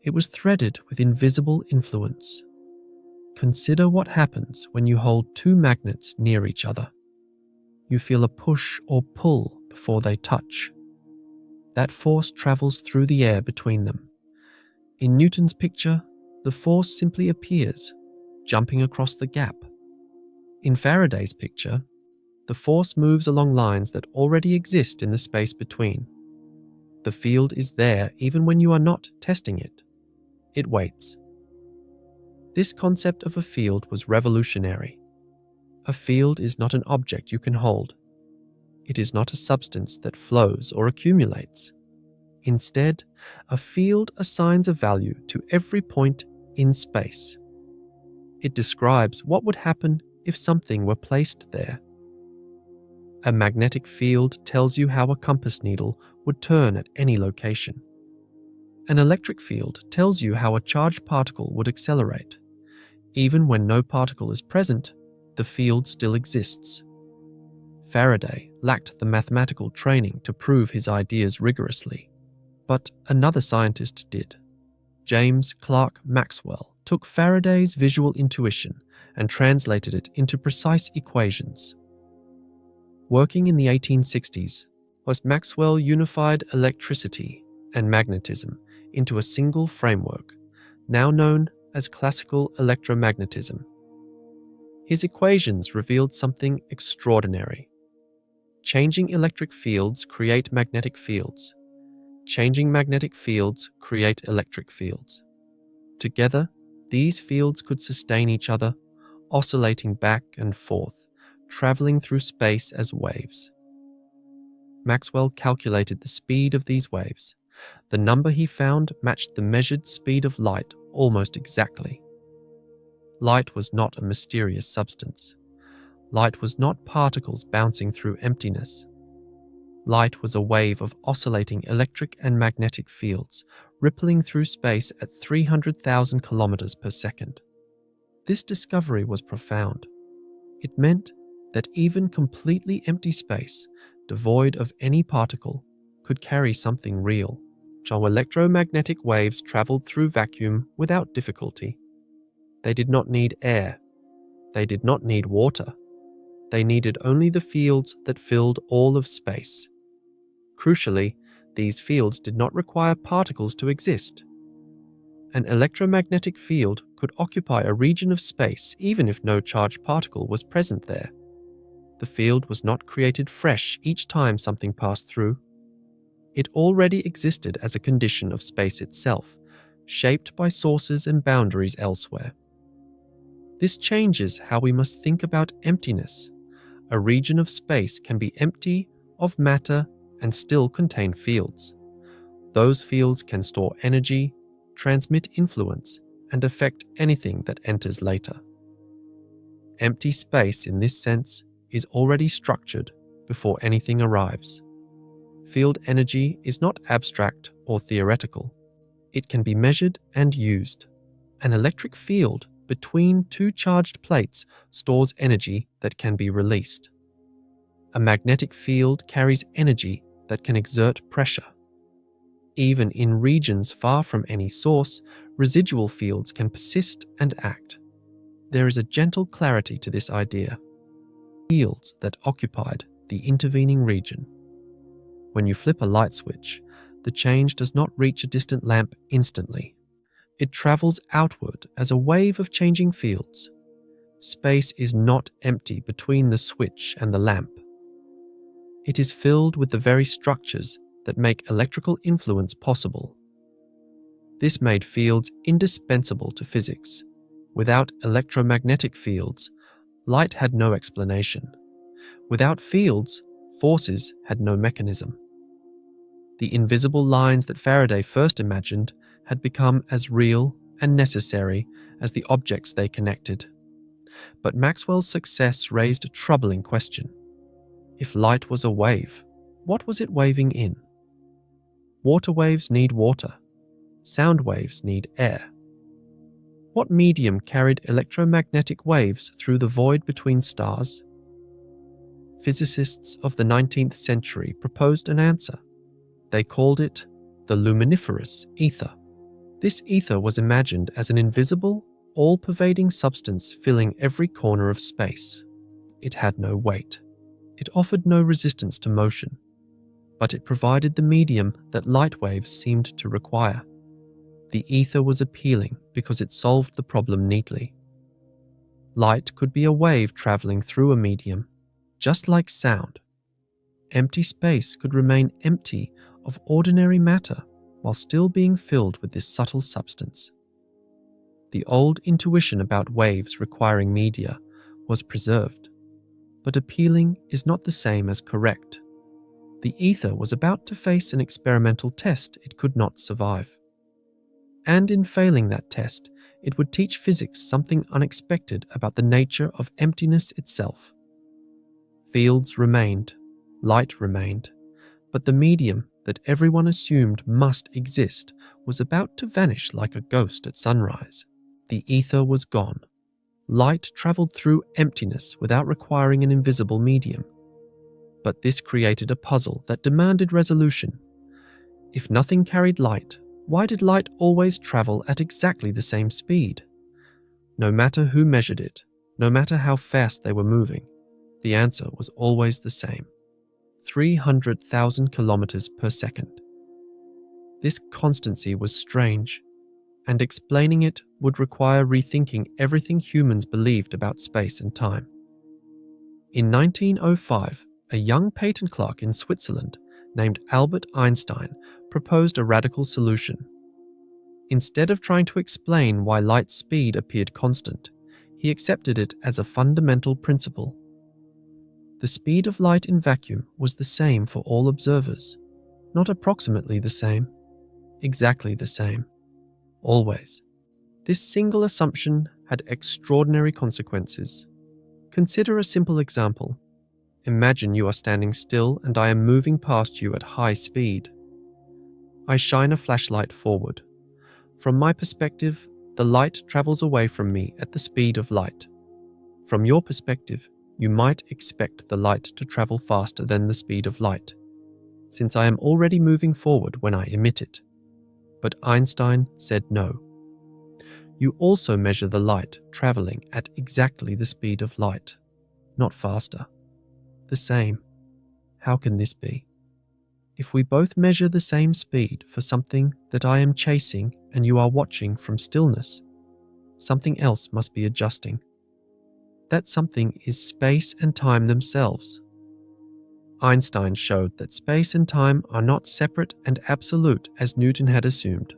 It was threaded with invisible influence. Consider what happens when you hold two magnets near each other. You feel a push or pull before they touch. That force travels through the air between them. In Newton's picture, the force simply appears, jumping across the gap. In Faraday's picture, the force moves along lines that already exist in the space between. The field is there even when you are not testing it. It waits. This concept of a field was revolutionary. A field is not an object you can hold. It is not a substance that flows or accumulates. Instead, a field assigns a value to every point in space. It describes what would happen if something were placed there. A magnetic field tells you how a compass needle would turn at any location. An electric field tells you how a charged particle would accelerate. Even when no particle is present, the field still exists. Faraday lacked the mathematical training to prove his ideas rigorously, but another scientist did. James Clerk Maxwell took Faraday's visual intuition and translated it into precise equations. Working in the 1860s, Maxwell unified electricity and magnetism into a single framework, now known as classical electromagnetism. His equations revealed something extraordinary. Changing electric fields create magnetic fields. Changing magnetic fields create electric fields. Together, these fields could sustain each other, oscillating back and forth, traveling through space as waves. Maxwell calculated the speed of these waves. The number he found matched the measured speed of light almost exactly. Light was not a mysterious substance. Light was not particles bouncing through emptiness. Light was a wave of oscillating electric and magnetic fields, rippling through space at 300,000 kilometers per second. This discovery was profound. It meant that even completely empty space, devoid of any particle, could carry something real, while electromagnetic waves traveled through vacuum without difficulty. They did not need air. They did not need water. They needed only the fields that filled all of space. Crucially, these fields did not require particles to exist. An electromagnetic field could occupy a region of space even if no charged particle was present there. The field was not created fresh each time something passed through. It already existed as a condition of space itself, shaped by sources and boundaries elsewhere. This changes how we must think about emptiness. A region of space can be empty of matter and still contain fields. Those fields can store energy, transmit influence, and affect anything that enters later. Empty space, in this sense, is already structured before anything arrives. Field energy is not abstract or theoretical. It can be measured and used. An electric field between two charged plates stores energy that can be released. A magnetic field carries energy that can exert pressure. Even in regions far from any source, residual fields can persist and act. There is a gentle clarity to this idea. Fields that occupied the intervening region. When you flip a light switch, the change does not reach a distant lamp instantly. It travels outward as a wave of changing fields. Space is not empty between the switch and the lamp. It is filled with the very structures that make electrical influence possible. This made fields indispensable to physics. Without electromagnetic fields, light had no explanation. Without fields, forces had no mechanism. The invisible lines that Faraday first imagined had become as real and necessary as the objects they connected. But Maxwell's success raised a troubling question. If light was a wave, what was it waving in? Water waves need water. Sound waves need air. What medium carried electromagnetic waves through the void between stars? Physicists of the 19th century proposed an answer. They called it the luminiferous ether. This ether was imagined as an invisible, all-pervading substance filling every corner of space. It had no weight. It offered no resistance to motion, but it provided the medium that light waves seemed to require. The ether was appealing because it solved the problem neatly. Light could be a wave traveling through a medium, just like sound. Empty space could remain empty of ordinary matter while still being filled with this subtle substance. The old intuition about waves requiring media was preserved, but appealing is not the same as correct. The ether was about to face an experimental test it could not survive. And in failing that test, it would teach physics something unexpected about the nature of emptiness itself. Fields remained, light remained, but the medium that everyone assumed must exist was about to vanish like a ghost at sunrise. The ether was gone. Light traveled through emptiness without requiring an invisible medium. But this created a puzzle that demanded resolution. If nothing carried light, why did light always travel at exactly the same speed? No matter who measured it, no matter how fast they were moving, the answer was always the same: 300,000 kilometers per second. This constancy was strange, and explaining it would require rethinking everything humans believed about space and time. In 1905, a young patent clerk in Switzerland named Albert Einstein proposed a radical solution. Instead of trying to explain why light's speed appeared constant, he accepted it as a fundamental principle. The speed of light in vacuum was the same for all observers, not approximately the same, exactly the same, always. This single assumption had extraordinary consequences. Consider a simple example. Imagine you are standing still and I am moving past you at high speed. I shine a flashlight forward. From my perspective, the light travels away from me at the speed of light. From your perspective, you might expect the light to travel faster than the speed of light, since I am already moving forward when I emit it. But Einstein said no. You also measure the light traveling at exactly the speed of light, not faster. The same. How can this be? If we both measure the same speed for something that I am chasing and you are watching from stillness, something else must be adjusting. That something is space and time themselves. Einstein showed that space and time are not separate and absolute as Newton had assumed.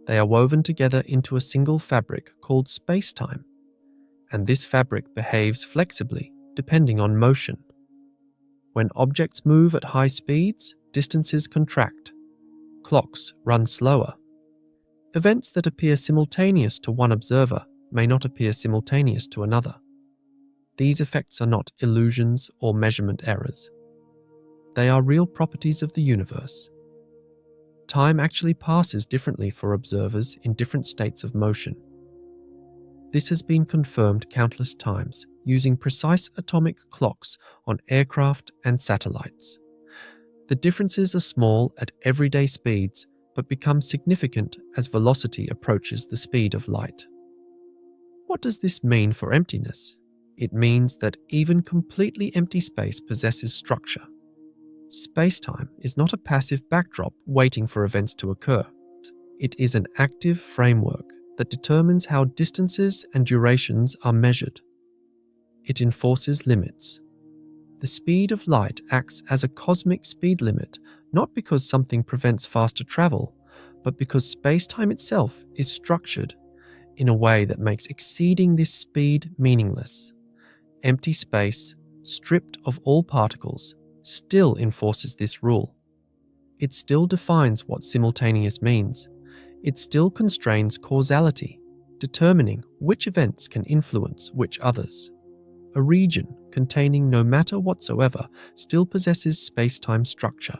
They are woven together into a single fabric called spacetime, and this fabric behaves flexibly depending on motion. When objects move at high speeds, distances contract. Clocks run slower. Events that appear simultaneous to one observer may not appear simultaneous to another. These effects are not illusions or measurement errors. They are real properties of the universe. Time actually passes differently for observers in different states of motion. This has been confirmed countless times using precise atomic clocks on aircraft and satellites. The differences are small at everyday speeds, but become significant as velocity approaches the speed of light. What does this mean for emptiness? It means that even completely empty space possesses structure. Spacetime is not a passive backdrop waiting for events to occur. It is an active framework that determines how distances and durations are measured. It enforces limits. The speed of light acts as a cosmic speed limit, not because something prevents faster travel, but because spacetime itself is structured in a way that makes exceeding this speed meaningless. Empty space, stripped of all particles, still enforces this rule. It still defines what simultaneous means. It still constrains causality, determining which events can influence which others. A region containing no matter whatsoever still possesses space-time structure.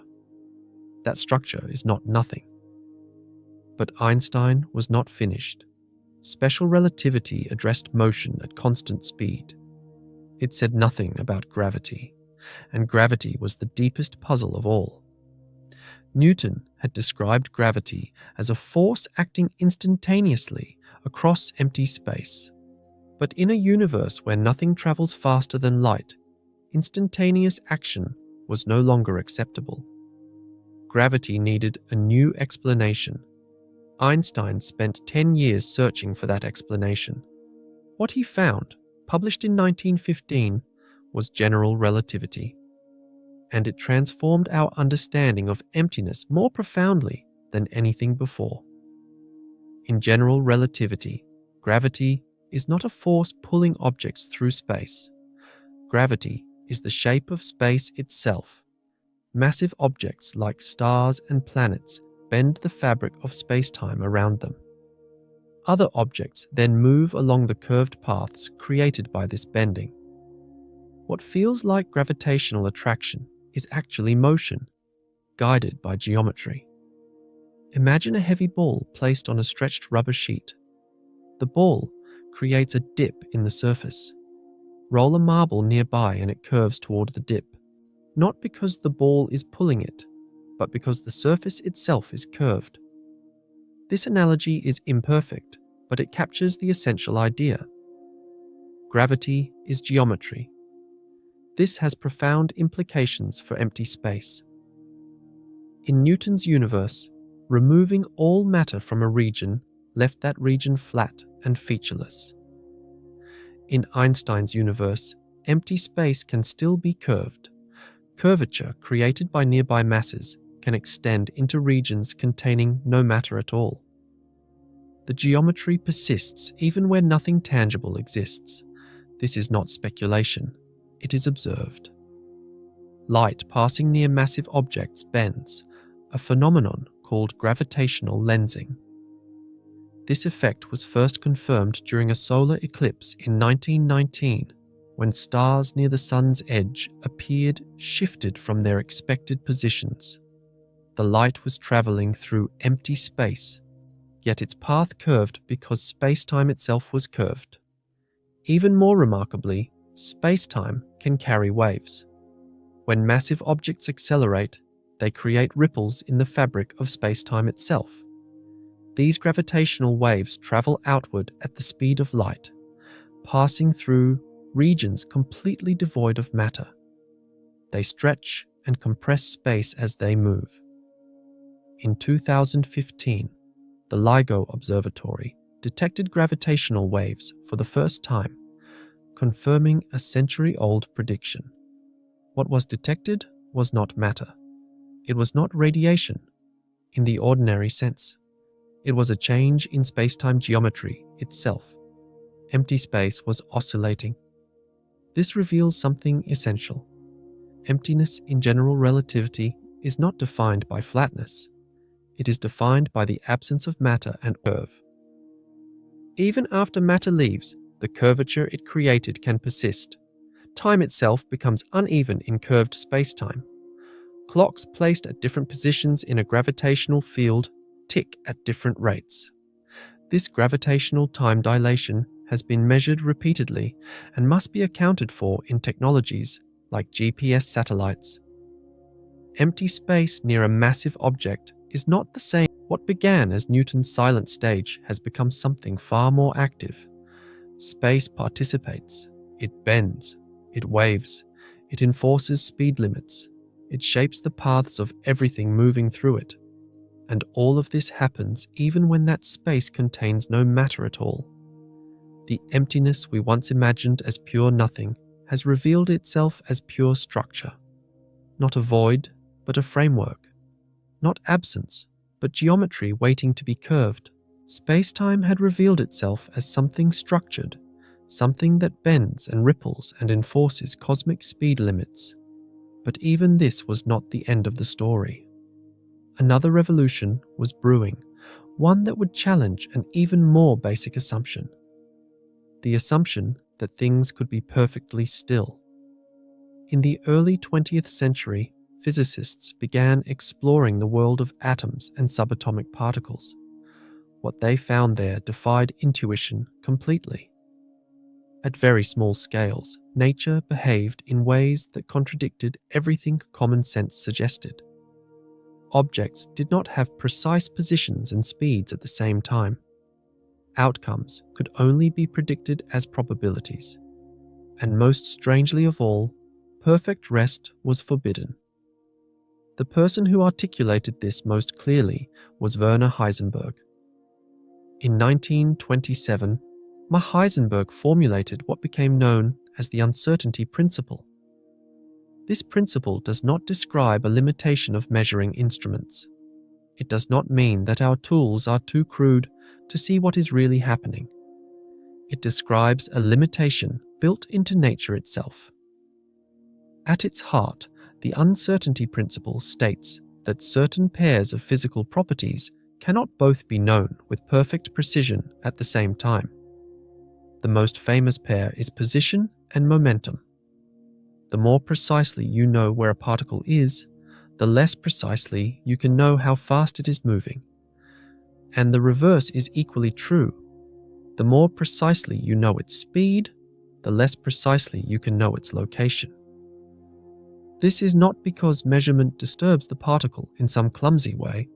That structure is not nothing. But Einstein was not finished. Special relativity addressed motion at constant speed. It said nothing about gravity, and gravity was the deepest puzzle of all. Newton had described gravity as a force acting instantaneously across empty space. But in a universe where nothing travels faster than light, instantaneous action was no longer acceptable. Gravity needed a new explanation. Einstein spent 10 years searching for that explanation. What he found, published in 1915, was general relativity. And it transformed our understanding of emptiness more profoundly than anything before. In general relativity, gravity is not a force pulling objects through space. Gravity is the shape of space itself. Massive objects like stars and planets bend the fabric of space-time around them. Other objects then move along the curved paths created by this bending. What feels like gravitational attraction is actually motion, guided by geometry. Imagine a heavy ball placed on a stretched rubber sheet. The ball creates a dip in the surface. Roll a marble nearby and it curves toward the dip, not because the ball is pulling it, but because the surface itself is curved. This analogy is imperfect, but it captures the essential idea. Gravity is geometry. This has profound implications for empty space. In Newton's universe, removing all matter from a region left that region flat and featureless. In Einstein's universe, empty space can still be curved. Curvature created by nearby masses can extend into regions containing no matter at all. The geometry persists even where nothing tangible exists. This is not speculation, it is observed. Light passing near massive objects bends, a phenomenon called gravitational lensing. This effect was first confirmed during a solar eclipse in 1919, when stars near the sun's edge appeared shifted from their expected positions. The light was traveling through empty space, yet its path curved because space-time itself was curved. Even more remarkably, space-time can carry waves. When massive objects accelerate, they create ripples in the fabric of space-time itself. These gravitational waves travel outward at the speed of light, passing through regions completely devoid of matter. They stretch and compress space as they move. In 2015, the LIGO Observatory detected gravitational waves for the first time, confirming a century-old prediction. What was detected was not matter. It was not radiation, in the ordinary sense. It was a change in space-time geometry itself. Empty space was oscillating. This reveals something essential. Emptiness in general relativity is not defined by flatness. It is defined by the absence of matter and curve. Even after matter leaves, the curvature it created can persist. Time itself becomes uneven in curved space-time. Clocks placed at different positions in a gravitational field tick at different rates. This gravitational time dilation has been measured repeatedly and must be accounted for in technologies like GPS satellites. Empty space near a massive object is not the same. What began as Newton's silent stage has become something far more active. Space participates, it bends, it waves, it enforces speed limits, it shapes the paths of everything moving through it. And all of this happens even when that space contains no matter at all. The emptiness we once imagined as pure nothing has revealed itself as pure structure. Not a void, but a framework. Not absence, but geometry waiting to be curved. Space-time had revealed itself as something structured, something that bends and ripples and enforces cosmic speed limits. But even this was not the end of the story. Another revolution was brewing, one that would challenge an even more basic assumption. The assumption that things could be perfectly still. In the early 20th century, physicists began exploring the world of atoms and subatomic particles. What they found there defied intuition completely. At very small scales, nature behaved in ways that contradicted everything common sense suggested. Objects did not have precise positions and speeds at the same time. outcomes could only be predicted as probabilities. And most strangely of all, perfect rest was forbidden. The person who articulated this most clearly was Werner Heisenberg. In 1927, Heisenberg formulated what became known as the uncertainty principle. This principle does not describe a limitation of measuring instruments. It does not mean that our tools are too crude to see what is really happening. It describes a limitation built into nature itself. At its heart, the uncertainty principle states that certain pairs of physical properties cannot both be known with perfect precision at the same time. The most famous pair is position and momentum. The more precisely you know where a particle is, the less precisely you can know how fast it is moving. And the reverse is equally true. The more precisely you know its speed, the less precisely you can know its location. This is not because measurement disturbs the particle in some clumsy way.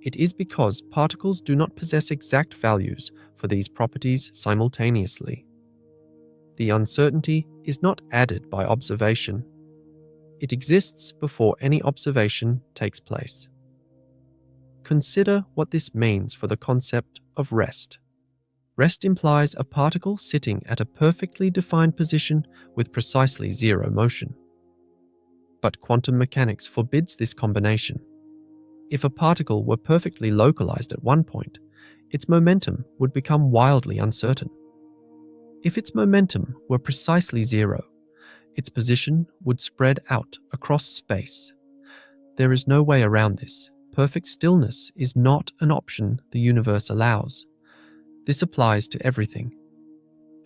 It is because particles do not possess exact values for these properties simultaneously. The uncertainty is not added by observation. It exists before any observation takes place. Consider what this means for the concept of rest. Rest implies a particle sitting at a perfectly defined position with precisely zero motion. But quantum mechanics forbids this combination. If a particle were perfectly localized at one point, its momentum would become wildly uncertain. If its momentum were precisely zero, its position would spread out across space. There is no way around this. Perfect stillness is not an option the universe allows. This applies to everything.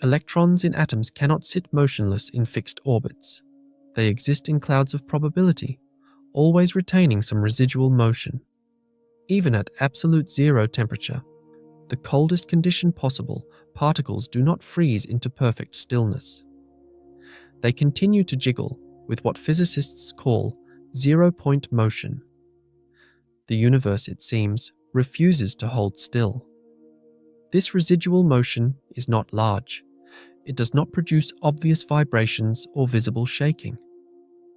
Electrons in atoms cannot sit motionless in fixed orbits. They exist in clouds of probability, always retaining some residual motion. Even at absolute zero temperature, the coldest condition possible, particles do not freeze into perfect stillness. They continue to jiggle with what physicists call zero-point motion. The universe, it seems, refuses to hold still. This residual motion is not large. It does not produce obvious vibrations or visible shaking.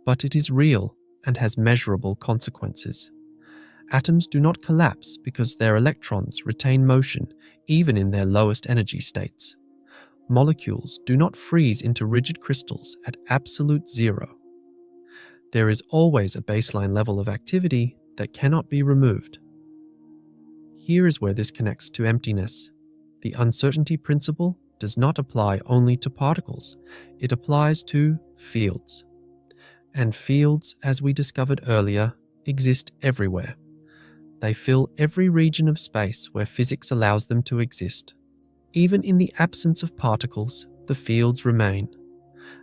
But it is real and has measurable consequences. Atoms do not collapse because their electrons retain motion even in their lowest energy states. Molecules do not freeze into rigid crystals at absolute zero. There is always a baseline level of activity that cannot be removed. Here is where this connects to emptiness. The uncertainty principle does not apply only to particles. It applies to fields. And fields, as we discovered earlier, exist everywhere. They fill every region of space where physics allows them to exist. Even in the absence of particles, the fields remain,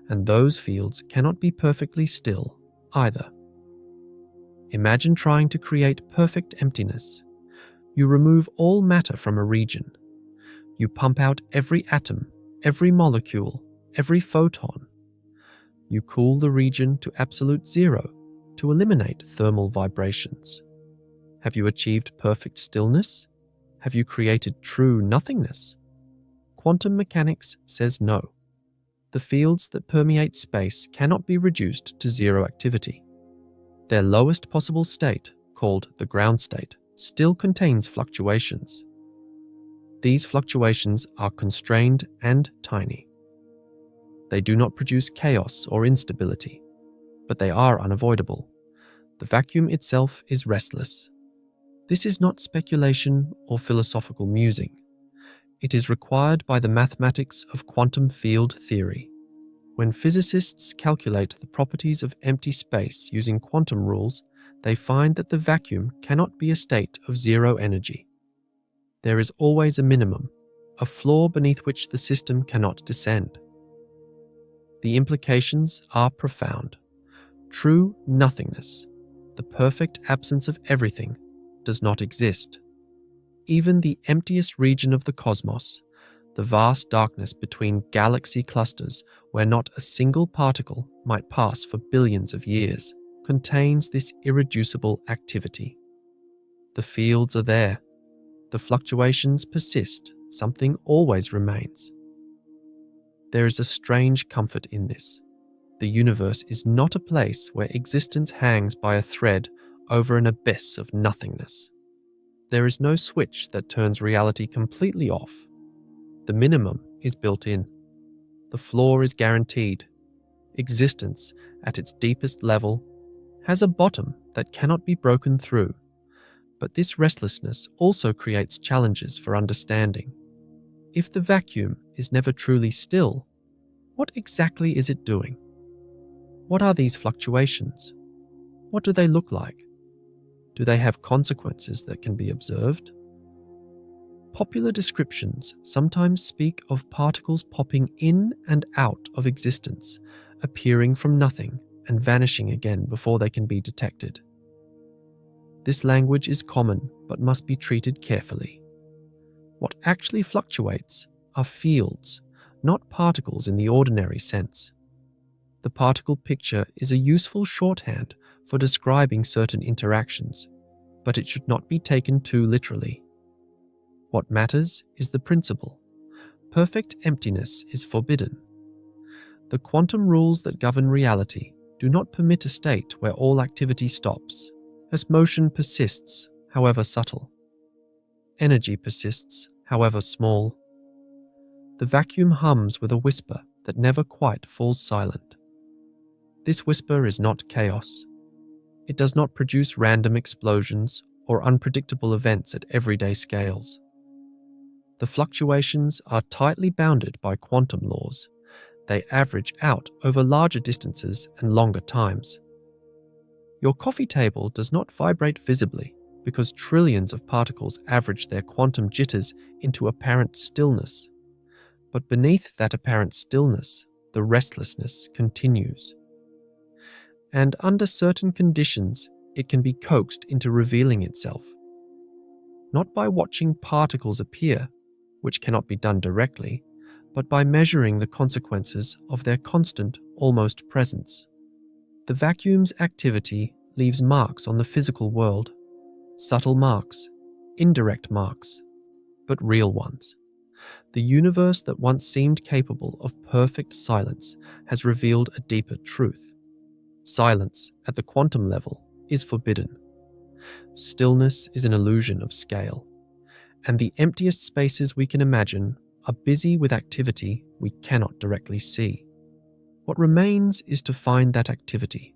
and those fields cannot be perfectly still either. Imagine trying to create perfect emptiness. You remove all matter from a region. You pump out every atom, every molecule, every photon. You cool the region to absolute zero to eliminate thermal vibrations. Have you achieved perfect stillness? Have you created true nothingness? Quantum mechanics says no. The fields that permeate space cannot be reduced to zero activity. Their lowest possible state, called the ground state, still contains fluctuations. These fluctuations are constrained and tiny. They do not produce chaos or instability, but they are unavoidable. The vacuum itself is restless. This is not speculation or philosophical musing. It is required by the mathematics of quantum field theory. When physicists calculate the properties of empty space using quantum rules, they find that the vacuum cannot be a state of zero energy. There is always a minimum, a floor beneath which the system cannot descend. The implications are profound. True nothingness, the perfect absence of everything, does not exist. Even the emptiest region of the cosmos, the vast darkness between galaxy clusters where not a single particle might pass for billions of years, contains this irreducible activity. The fields are there. The fluctuations persist something always remains. There is a strange comfort in this. The universe is not a place where existence hangs by a thread over an abyss of nothingness. There is no switch that turns reality completely off. The minimum is built in. The floor is guaranteed. Existence, at its deepest level, has a bottom that cannot be broken through. But this restlessness also creates challenges for understanding. If the vacuum is never truly still, what exactly is it doing? What are these fluctuations? What do they look like? Do they have consequences that can be observed? Popular descriptions sometimes speak of particles popping in and out of existence, appearing from nothing and vanishing again before they can be detected. This language is common but must be treated carefully. What actually fluctuates are fields, not particles in the ordinary sense. The particle picture is a useful shorthand for describing certain interactions, but it should not be taken too literally. What matters is the principle. Perfect emptiness is forbidden. The quantum rules that govern reality do not permit a state where all activity stops, as motion persists, however subtle. Energy persists, however small. The vacuum hums with a whisper that never quite falls silent. This whisper is not chaos. It does not produce random explosions or unpredictable events at everyday scales. The fluctuations are tightly bounded by quantum laws. They average out over larger distances and longer times. Your coffee table does not vibrate visibly because trillions of particles average their quantum jitters into apparent stillness. But beneath that apparent stillness, the restlessness continues. And under certain conditions, it can be coaxed into revealing itself. Not by watching particles appear, which cannot be done directly, but by measuring the consequences of their constant, almost presence. The vacuum's activity leaves marks on the physical world. Subtle marks, indirect marks, but real ones. The universe that once seemed capable of perfect silence has revealed a deeper truth. Silence at the quantum level is forbidden. Stillness is an illusion of scale, and the emptiest spaces we can imagine are busy with activity we cannot directly see. What remains is to find that activity,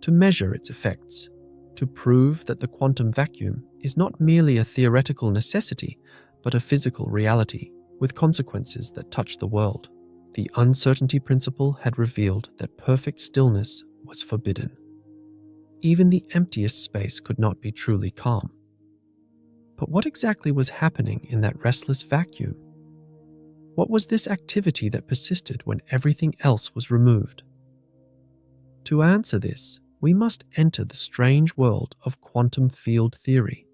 to measure its effects, to prove that the quantum vacuum is not merely a theoretical necessity, but a physical reality with consequences that touch the world. The uncertainty principle had revealed that perfect stillness was forbidden. Even the emptiest space could not be truly calm. But what exactly was happening in that restless vacuum? What was this activity that persisted when everything else was removed? To answer this, we must enter the strange world of quantum field theory,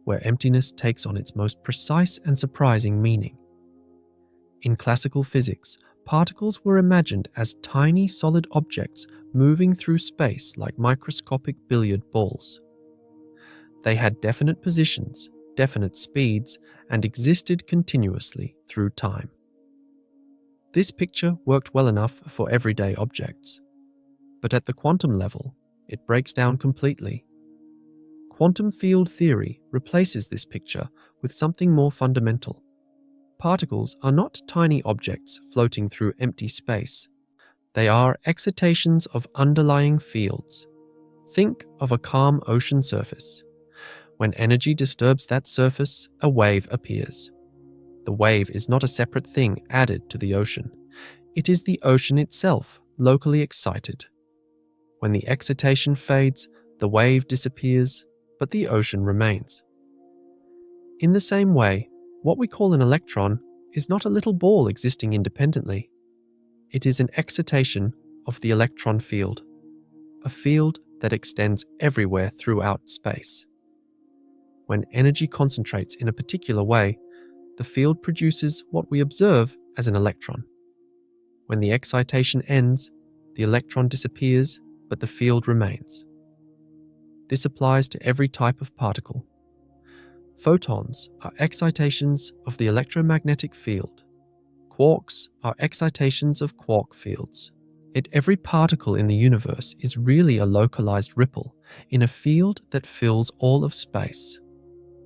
where emptiness takes on its most precise and surprising meaning. In classical physics, particles were imagined as tiny solid objects moving through space like microscopic billiard balls. They had definite positions, definite speeds, and existed continuously through time. This picture worked well enough for everyday objects, but at the quantum level, it breaks down completely. Quantum field theory replaces this picture with something more fundamental. Particles are not tiny objects floating through empty space. They are excitations of underlying fields. Think of a calm ocean surface. When energy disturbs that surface, a wave appears. The wave is not a separate thing added to the ocean. It is the ocean itself, locally excited. When the excitation fades, the wave disappears, but the ocean remains. In the same way, what we call an electron is not a little ball existing independently. It is an excitation of the electron field, a field that extends everywhere throughout space. When energy concentrates in a particular way, the field produces what we observe as an electron. When the excitation ends, the electron disappears, but the field remains. This applies to every type of particle. Photons are excitations of the electromagnetic field. Quarks are excitations of quark fields. Yet every particle in the universe is really a localized ripple in a field that fills all of space.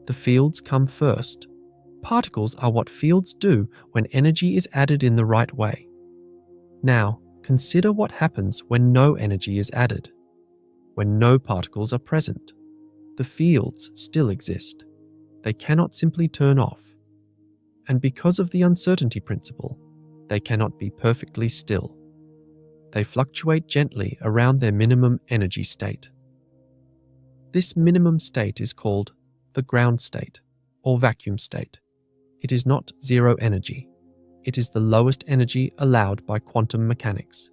The fields come first. Particles are what fields do when energy is added in the right way. Now, consider what happens when no energy is added. When no particles are present, the fields still exist. They cannot simply turn off. And because of the uncertainty principle, they cannot be perfectly still. They fluctuate gently around their minimum energy state. This minimum state is called the ground state or vacuum state. It is not zero energy. It is the lowest energy allowed by quantum mechanics.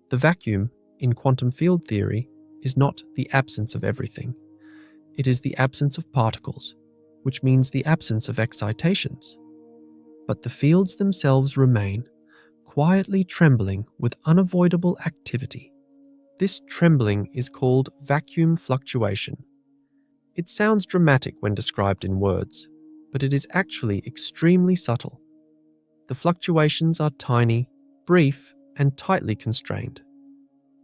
The vacuum, in quantum field theory, is not the absence of everything. It is the absence of particles, which means the absence of excitations. But the fields themselves remain, quietly trembling with unavoidable activity. This trembling is called vacuum fluctuation. It sounds dramatic when described in words, but it is actually extremely subtle. The fluctuations are tiny, brief, and tightly constrained.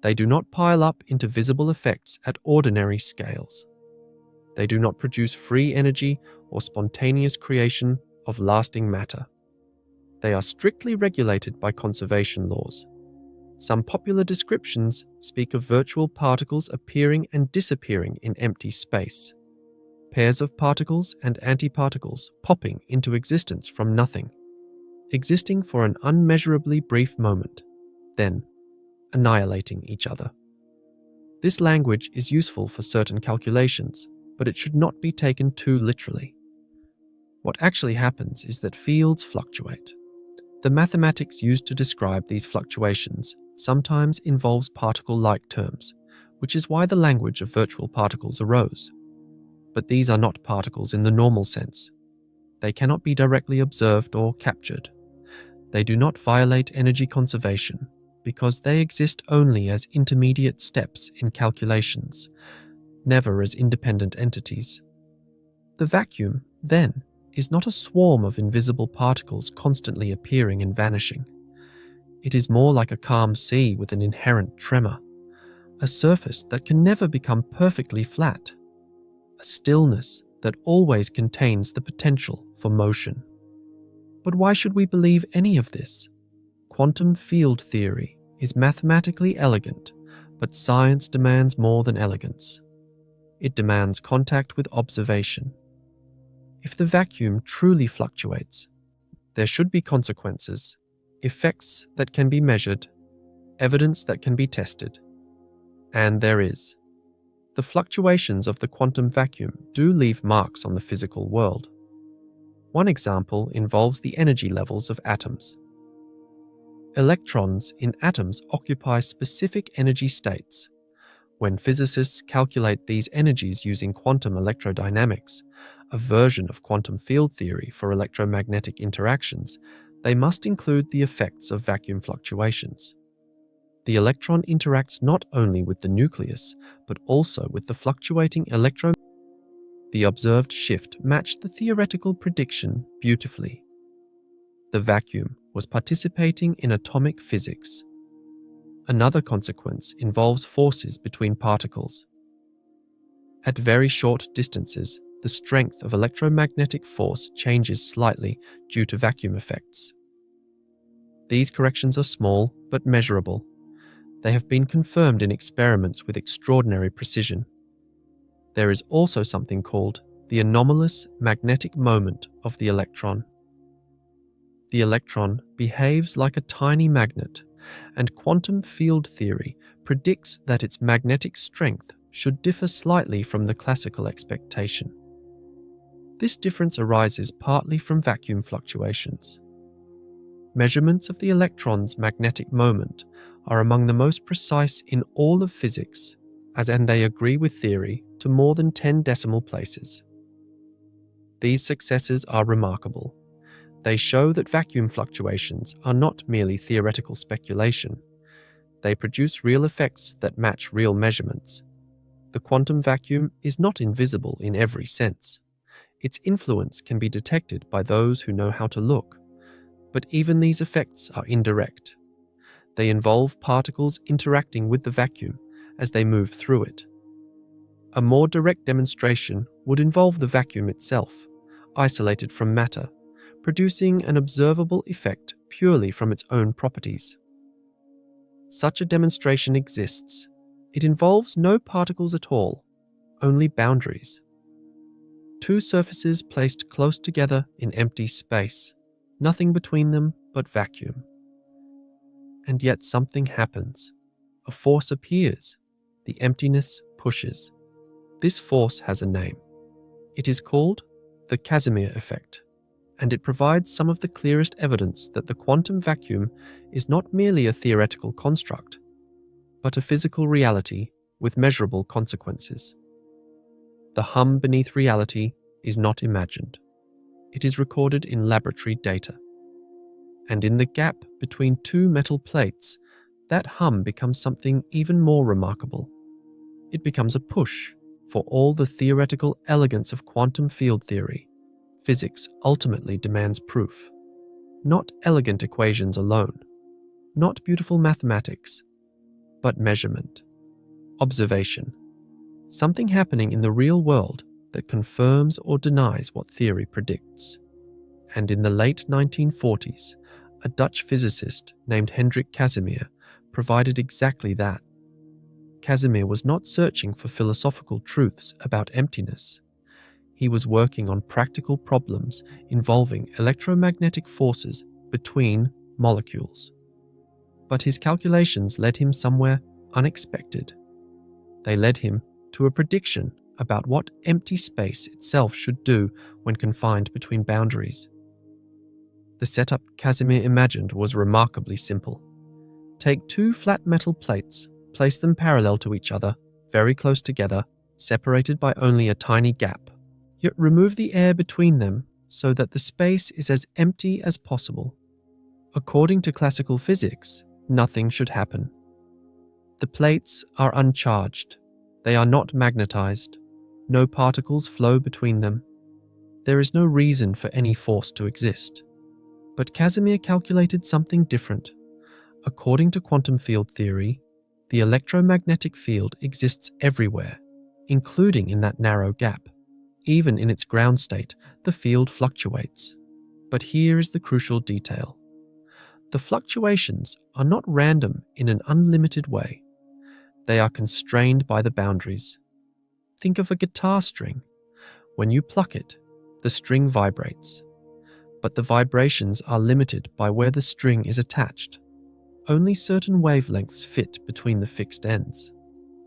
They do not pile up into visible effects at ordinary scales. They do not produce free energy or spontaneous creation of lasting matter. They are strictly regulated by conservation laws. Some popular descriptions speak of virtual particles appearing and disappearing in empty space, pairs of particles and antiparticles popping into existence from nothing, existing for an unmeasurably brief moment, then annihilating each other. This language is useful for certain calculations, but it should not be taken too literally. What actually happens is that fields fluctuate. The mathematics used to describe these fluctuations sometimes involves particle-like terms, which is why the language of virtual particles arose. But these are not particles in the normal sense. They cannot be directly observed or captured. They do not violate energy conservation because they exist only as intermediate steps in calculations, never as independent entities. The vacuum, then, is not a swarm of invisible particles constantly appearing and vanishing. It is more like a calm sea with an inherent tremor, a surface that can never become perfectly flat, a stillness that always contains the potential for motion. But why should we believe any of this? Quantum field theory is mathematically elegant, but science demands more than elegance. It demands contact with observation. If the vacuum truly fluctuates, there should be consequences, effects that can be measured, evidence that can be tested. And there is. The fluctuations of the quantum vacuum do leave marks on the physical world. One example involves the energy levels of atoms. Electrons in atoms occupy specific energy states. When physicists calculate these energies using quantum electrodynamics, a version of quantum field theory for electromagnetic interactions, they must include the effects of vacuum fluctuations. The electron interacts not only with the nucleus, but also with the fluctuating electron. The observed shift matched the theoretical prediction beautifully. The vacuum was participating in atomic physics. Another consequence involves forces between particles. At very short distances, the strength of electromagnetic force changes slightly due to vacuum effects. These corrections are small but measurable. They have been confirmed in experiments with extraordinary precision. There is also something called the anomalous magnetic moment of the electron. The electron behaves like a tiny magnet, and quantum field theory predicts that its magnetic strength should differ slightly from the classical expectation. This difference arises partly from vacuum fluctuations. Measurements of the electron's magnetic moment are among the most precise in all of physics, and they agree with theory to more than 10 decimal places. These successes are remarkable. They show that vacuum fluctuations are not merely theoretical speculation. They produce real effects that match real measurements. The quantum vacuum is not invisible in every sense. Its influence can be detected by those who know how to look, but even these effects are indirect. They involve particles interacting with the vacuum as they move through it. A more direct demonstration would involve the vacuum itself, isolated from matter, producing an observable effect purely from its own properties. Such a demonstration exists. It involves no particles at all, only boundaries. Two surfaces placed close together in empty space, nothing between them but vacuum. And yet something happens. A force appears. The emptiness pushes. This force has a name. It is called the Casimir effect, and it provides some of the clearest evidence that the quantum vacuum is not merely a theoretical construct, but a physical reality with measurable consequences. The hum beneath reality is not imagined. It is recorded in laboratory data. And in the gap between two metal plates, that hum becomes something even more remarkable. It becomes a push. For all the theoretical elegance of quantum field theory, physics ultimately demands proof. Not elegant equations alone, not beautiful mathematics, but measurement, observation, something happening in the real world that confirms or denies what theory predicts. And in the late 1940s, a Dutch physicist named Hendrik Casimir provided exactly that. Casimir was not searching for philosophical truths about emptiness. He was working on practical problems involving electromagnetic forces between molecules. But his calculations led him somewhere unexpected. They led him to a prediction about what empty space itself should do when confined between boundaries. The setup Casimir imagined was remarkably simple. Take two flat metal plates, place them parallel to each other, very close together, separated by only a tiny gap. Yet remove the air between them so that the space is as empty as possible. According to classical physics, nothing should happen. The plates are uncharged. They are not magnetized. No particles flow between them. There is no reason for any force to exist. But Casimir calculated something different. According to quantum field theory, the electromagnetic field exists everywhere, including in that narrow gap. Even in its ground state, the field fluctuates. But here is the crucial detail. The fluctuations are not random in an unlimited way. They are constrained by the boundaries. Think of a guitar string. When you pluck it, the string vibrates. But the vibrations are limited by where the string is attached. Only certain wavelengths fit between the fixed ends.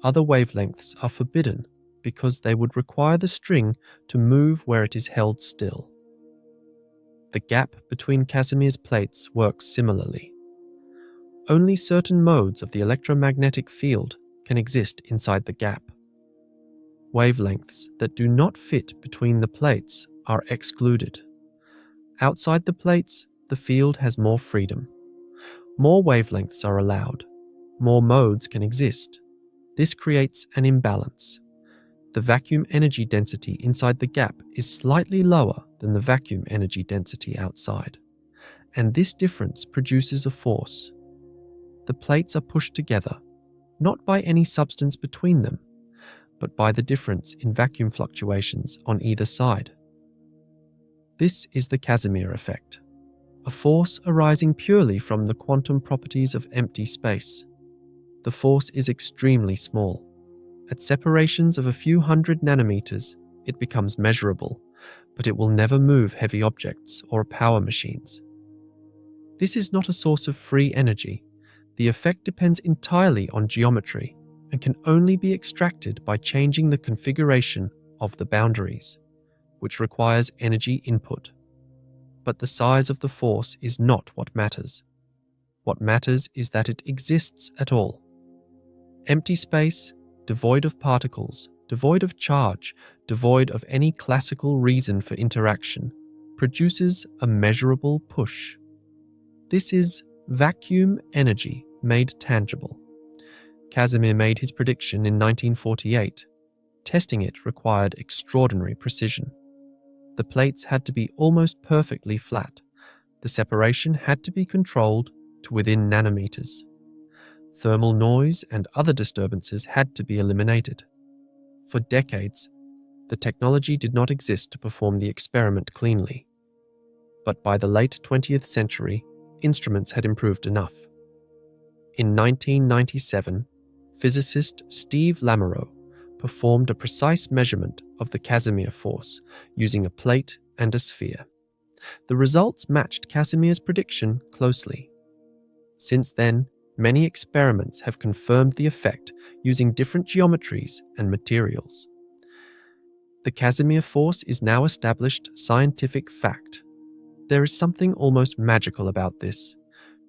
Other wavelengths are forbidden because they would require the string to move where it is held still. The gap between Casimir's plates works similarly. Only certain modes of the electromagnetic field can exist inside the gap. Wavelengths that do not fit between the plates are excluded. Outside the plates, the field has more freedom. More wavelengths are allowed. More modes can exist. This creates an imbalance. The vacuum energy density inside the gap is slightly lower than the vacuum energy density outside. And this difference produces a force. The plates are pushed together, not by any substance between them, but by the difference in vacuum fluctuations on either side. This is the Casimir effect, a force arising purely from the quantum properties of empty space. The force is extremely small. At separations of a few hundred nanometers, it becomes measurable, but it will never move heavy objects or power machines. This is not a source of free energy. The effect depends entirely on geometry and can only be extracted by changing the configuration of the boundaries, which requires energy input. But the size of the force is not what matters. What matters is that it exists at all. Empty space, devoid of particles, devoid of charge, devoid of any classical reason for interaction, produces a measurable push. This is vacuum energy made tangible. Casimir made his prediction in 1948. Testing it required extraordinary precision. The plates had to be almost perfectly flat. The separation had to be controlled to within nanometers. Thermal noise and other disturbances had to be eliminated. For decades, the technology did not exist to perform the experiment cleanly. But by the late 20th century, instruments had improved enough. In 1997, physicist Steve Lamoureux performed a precise measurement of the Casimir force using a plate and a sphere. The results matched Casimir's prediction closely. Since then, many experiments have confirmed the effect using different geometries and materials. The Casimir force is now established scientific fact. There is something almost magical about this.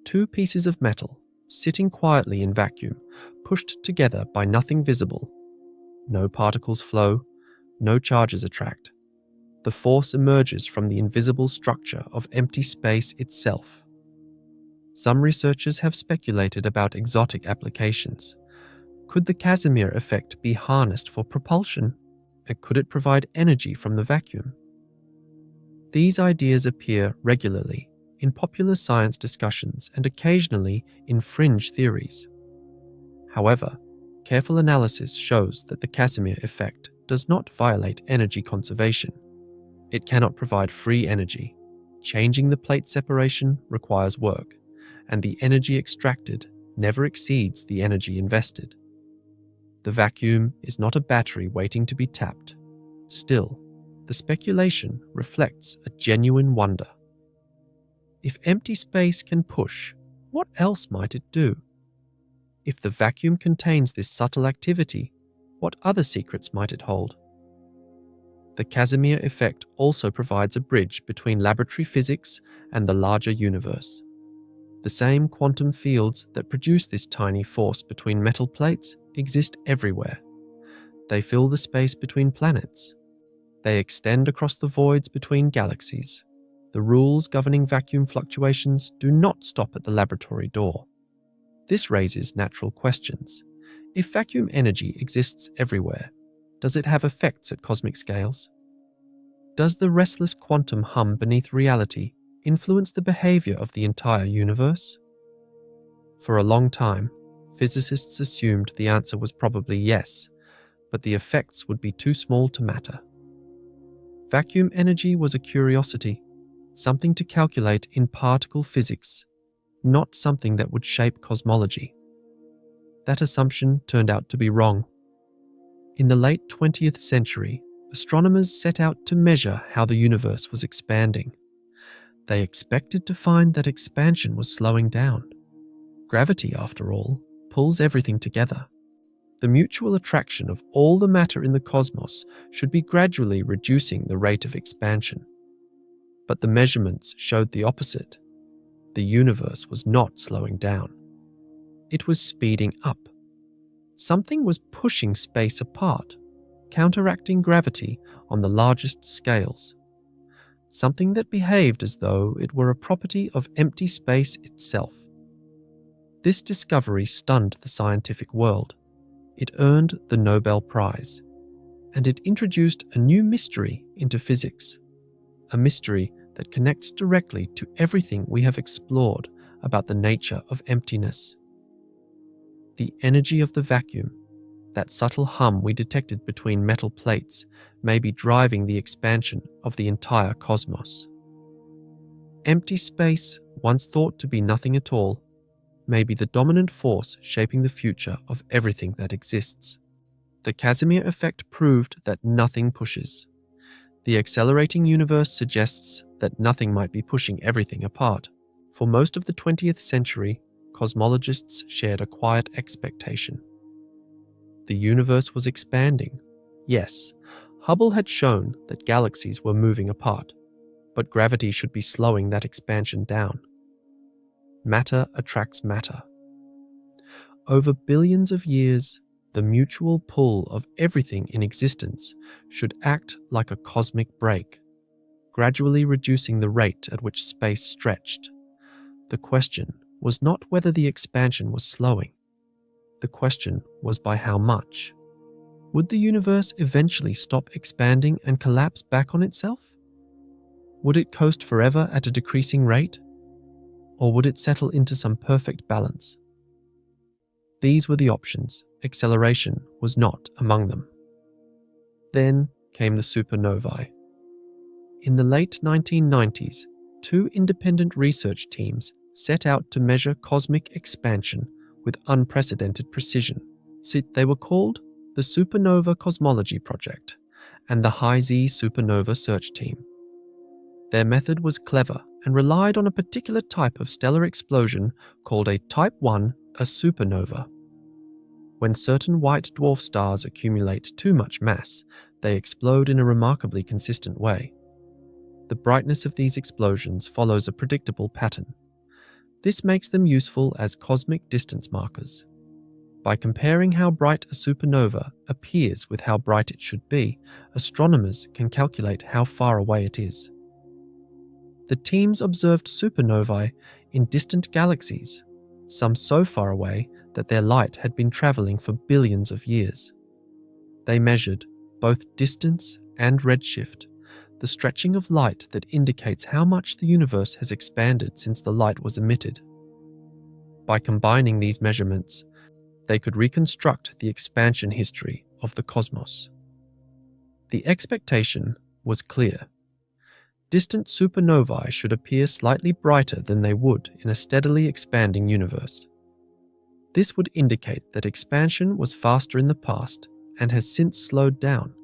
Two pieces of metal, sitting quietly in vacuum, pushed together by nothing visible. No particles flow, no charges attract. The force emerges from the invisible structure of empty space itself. Some researchers have speculated about exotic applications. Could the Casimir effect be harnessed for propulsion? And could it provide energy from the vacuum? These ideas appear regularly in popular science discussions and occasionally in fringe theories. However, careful analysis shows that the Casimir effect does not violate energy conservation. It cannot provide free energy. Changing the plate separation requires work, and the energy extracted never exceeds the energy invested. The vacuum is not a battery waiting to be tapped. Still, the speculation reflects a genuine wonder. If empty space can push, what else might it do? If the vacuum contains this subtle activity, what other secrets might it hold? The Casimir effect also provides a bridge between laboratory physics and the larger universe. The same quantum fields that produce this tiny force between metal plates exist everywhere. They fill the space between planets. They extend across the voids between galaxies. The rules governing vacuum fluctuations do not stop at the laboratory door. This raises natural questions. If vacuum energy exists everywhere, does it have effects at cosmic scales? Does the restless quantum hum beneath reality influence the behavior of the entire universe? For a long time, physicists assumed the answer was probably yes, but the effects would be too small to matter. Vacuum energy was a curiosity, something to calculate in particle physics, not something that would shape cosmology. That assumption turned out to be wrong. In the late 20th century, astronomers set out to measure how the universe was expanding. They expected to find that expansion was slowing down. Gravity, after all, pulls everything together. The mutual attraction of all the matter in the cosmos should be gradually reducing the rate of expansion. But the measurements showed the opposite. The universe was not slowing down. It was speeding up. Something was pushing space apart, counteracting gravity on the largest scales. Something that behaved as though it were a property of empty space itself. This discovery stunned the scientific world. It earned the Nobel Prize, and it introduced a new mystery into physics, a mystery that connects directly to everything we have explored about the nature of emptiness. The energy of the vacuum, that subtle hum we detected between metal plates, may be driving the expansion of the entire cosmos. Empty space, once thought to be nothing at all, may be the dominant force shaping the future of everything that exists. The Casimir effect proved that nothing pushes. The accelerating universe suggests that nothing might be pushing everything apart. For most of the 20th century, cosmologists shared a quiet expectation. The universe was expanding. Yes, Hubble had shown that galaxies were moving apart, but gravity should be slowing that expansion down. Matter attracts matter. Over billions of years, the mutual pull of everything in existence should act like a cosmic brake, gradually reducing the rate at which space stretched. The question was not whether the expansion was slowing. The question was by how much. Would the universe eventually stop expanding and collapse back on itself? Would it coast forever at a decreasing rate? Or would it settle into some perfect balance? These were the options. Acceleration was not among them. Then came the supernovae. In the late 1990s, two independent research teams set out to measure cosmic expansion with unprecedented precision. They were called the Supernova Cosmology Project and the High-Z Supernova Search Team. Their method was clever and relied on a particular type of stellar explosion called a Type 1, a supernova. When certain white dwarf stars accumulate too much mass, they explode in a remarkably consistent way. The brightness of these explosions follows a predictable pattern. This makes them useful as cosmic distance markers. By comparing how bright a supernova appears with how bright it should be, astronomers can calculate how far away it is. The teams observed supernovae in distant galaxies, some so far away that their light had been traveling for billions of years. They measured both distance and redshift, the stretching of light that indicates how much the universe has expanded since the light was emitted. By combining these measurements, they could reconstruct the expansion history of the cosmos. The expectation was clear. Distant supernovae should appear slightly brighter than they would in a steadily expanding universe. This would indicate that expansion was faster in the past and has since slowed down,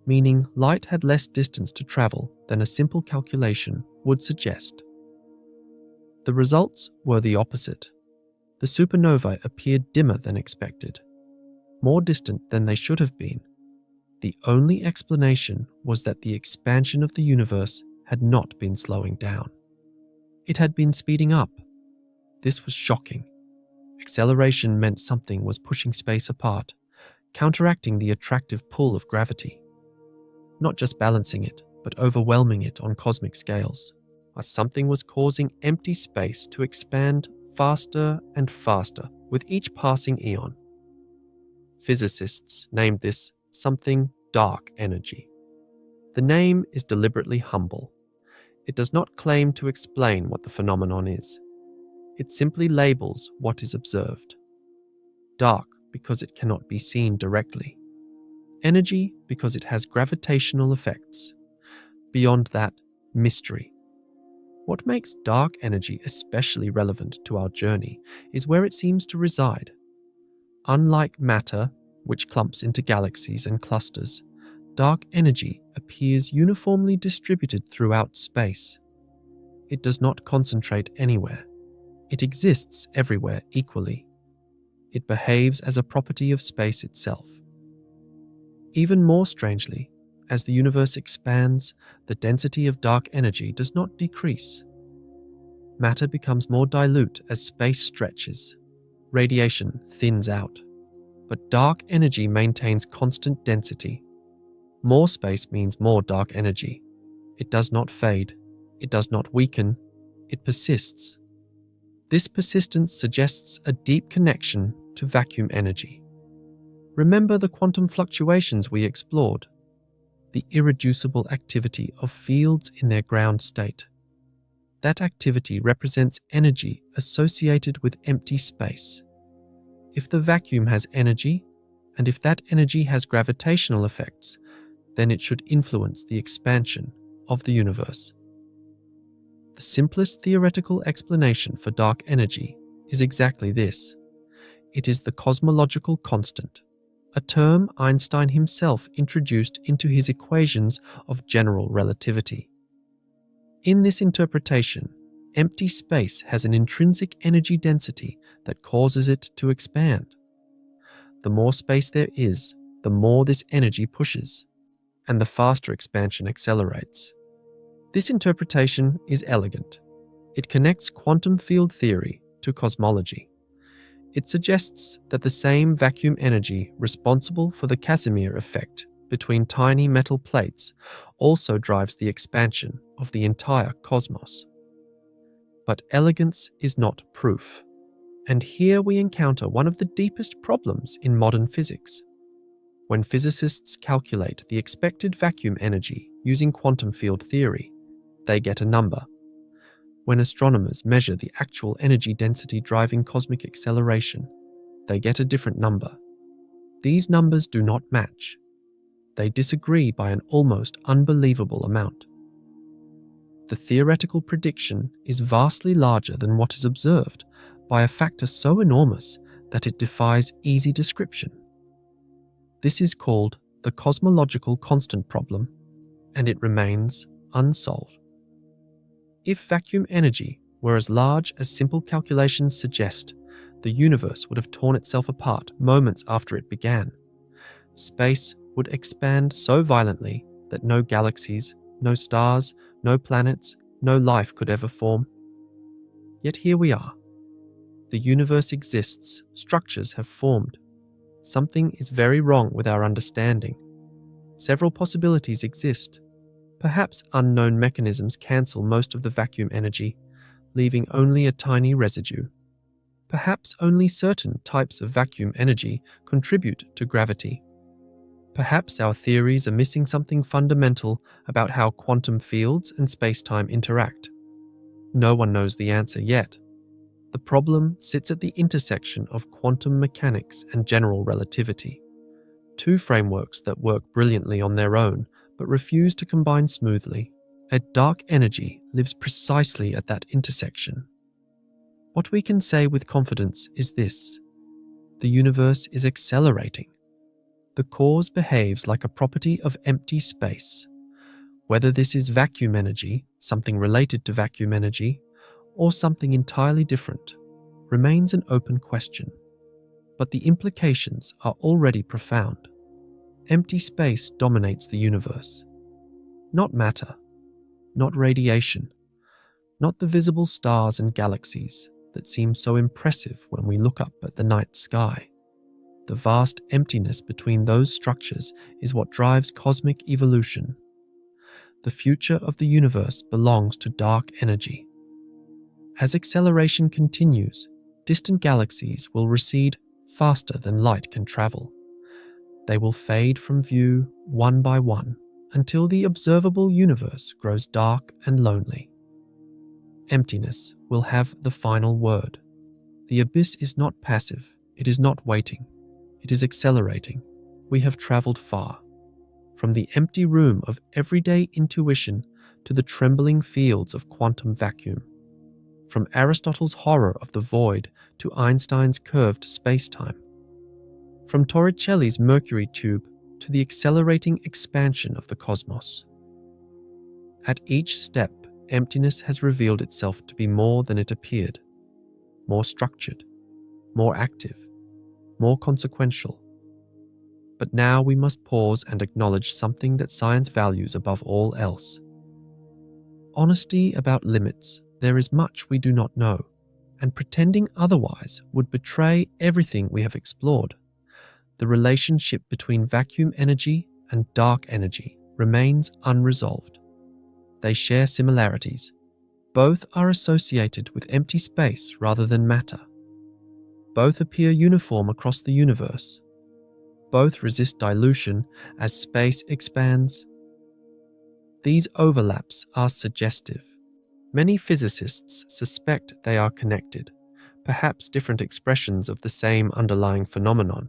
meaning light had less distance to travel than a simple calculation would suggest. The results were the opposite. The supernovae appeared dimmer than expected, more distant than they should have been. The only explanation was that the expansion of the universe had not been slowing down. It had been speeding up. This was shocking. Acceleration meant something was pushing space apart, counteracting the attractive pull of gravity. Not just balancing it, but overwhelming it on cosmic scales, as something was causing empty space to expand faster and faster with each passing eon. Physicists named this something dark energy. The name is deliberately humble. It does not claim to explain what the phenomenon is. It simply labels what is observed. Dark because it cannot be seen directly. Energy because it has gravitational effects. Beyond that, mystery. What makes dark energy especially relevant to our journey is where it seems to reside. Unlike matter, which clumps into galaxies and clusters, dark energy appears uniformly distributed throughout space. It does not concentrate anywhere. It exists everywhere equally. It behaves as a property of space itself. Even more strangely, as the universe expands, the density of dark energy does not decrease. Matter becomes more dilute as space stretches. Radiation thins out. But dark energy maintains constant density. More space means more dark energy. It does not fade. It does not weaken. It persists. This persistence suggests a deep connection to vacuum energy. Remember the quantum fluctuations we explored? The irreducible activity of fields in their ground state. That activity represents energy associated with empty space. If the vacuum has energy, and if that energy has gravitational effects, then it should influence the expansion of the universe. The simplest theoretical explanation for dark energy is exactly this. It is the cosmological constant, a term Einstein himself introduced into his equations of general relativity. In this interpretation, empty space has an intrinsic energy density that causes it to expand. The more space there is, the more this energy pushes, and the faster expansion accelerates. This interpretation is elegant. It connects quantum field theory to cosmology. It suggests that the same vacuum energy responsible for the Casimir effect between tiny metal plates also drives the expansion of the entire cosmos. But elegance is not proof. And here we encounter one of the deepest problems in modern physics. When physicists calculate the expected vacuum energy using quantum field theory, they get a number. When astronomers measure the actual energy density driving cosmic acceleration, they get a different number. These numbers do not match. They disagree by an almost unbelievable amount. The theoretical prediction is vastly larger than what is observed by a factor so enormous that it defies easy description. This is called the cosmological constant problem, and it remains unsolved. If vacuum energy were as large as simple calculations suggest, the universe would have torn itself apart moments after it began. Space would expand so violently that no galaxies, no stars, no planets, no life could ever form. Yet here we are. The universe exists, structures have formed. Something is very wrong with our understanding. Several possibilities exist. Perhaps unknown mechanisms cancel most of the vacuum energy, leaving only a tiny residue. Perhaps only certain types of vacuum energy contribute to gravity. Perhaps our theories are missing something fundamental about how quantum fields and spacetime interact. No one knows the answer yet. The problem sits at the intersection of quantum mechanics and general relativity, two frameworks that work brilliantly on their own but refuse to combine smoothly. A dark energy lives precisely at that intersection. What we can say with confidence is this: the universe is accelerating. The cause behaves like a property of empty space. Whether this is vacuum energy, something related to vacuum energy, or something entirely different, remains an open question. But the implications are already profound. Empty space dominates the universe. Not matter, not radiation, not the visible stars and galaxies that seem so impressive when we look up at the night sky. The vast emptiness between those structures is what drives cosmic evolution. The future of the universe belongs to dark energy. As acceleration continues, distant galaxies will recede faster than light can travel. They will fade from view one by one until the observable universe grows dark and lonely. Emptiness will have the final word. The abyss is not passive, it is not waiting, it is accelerating. We have traveled far, from the empty room of everyday intuition to the trembling fields of quantum vacuum, from Aristotle's horror of the void to Einstein's curved spacetime, from Torricelli's mercury tube to the accelerating expansion of the cosmos. At each step, emptiness has revealed itself to be more than it appeared, more structured, more active, more consequential. But now we must pause and acknowledge something that science values above all else. Honesty about limits. There is much we do not know, and pretending otherwise would betray everything we have explored. The relationship between vacuum energy and dark energy remains unresolved. They share similarities. Both are associated with empty space rather than matter. Both appear uniform across the universe. Both resist dilution as space expands. These overlaps are suggestive. Many physicists suspect they are connected, perhaps different expressions of the same underlying phenomenon.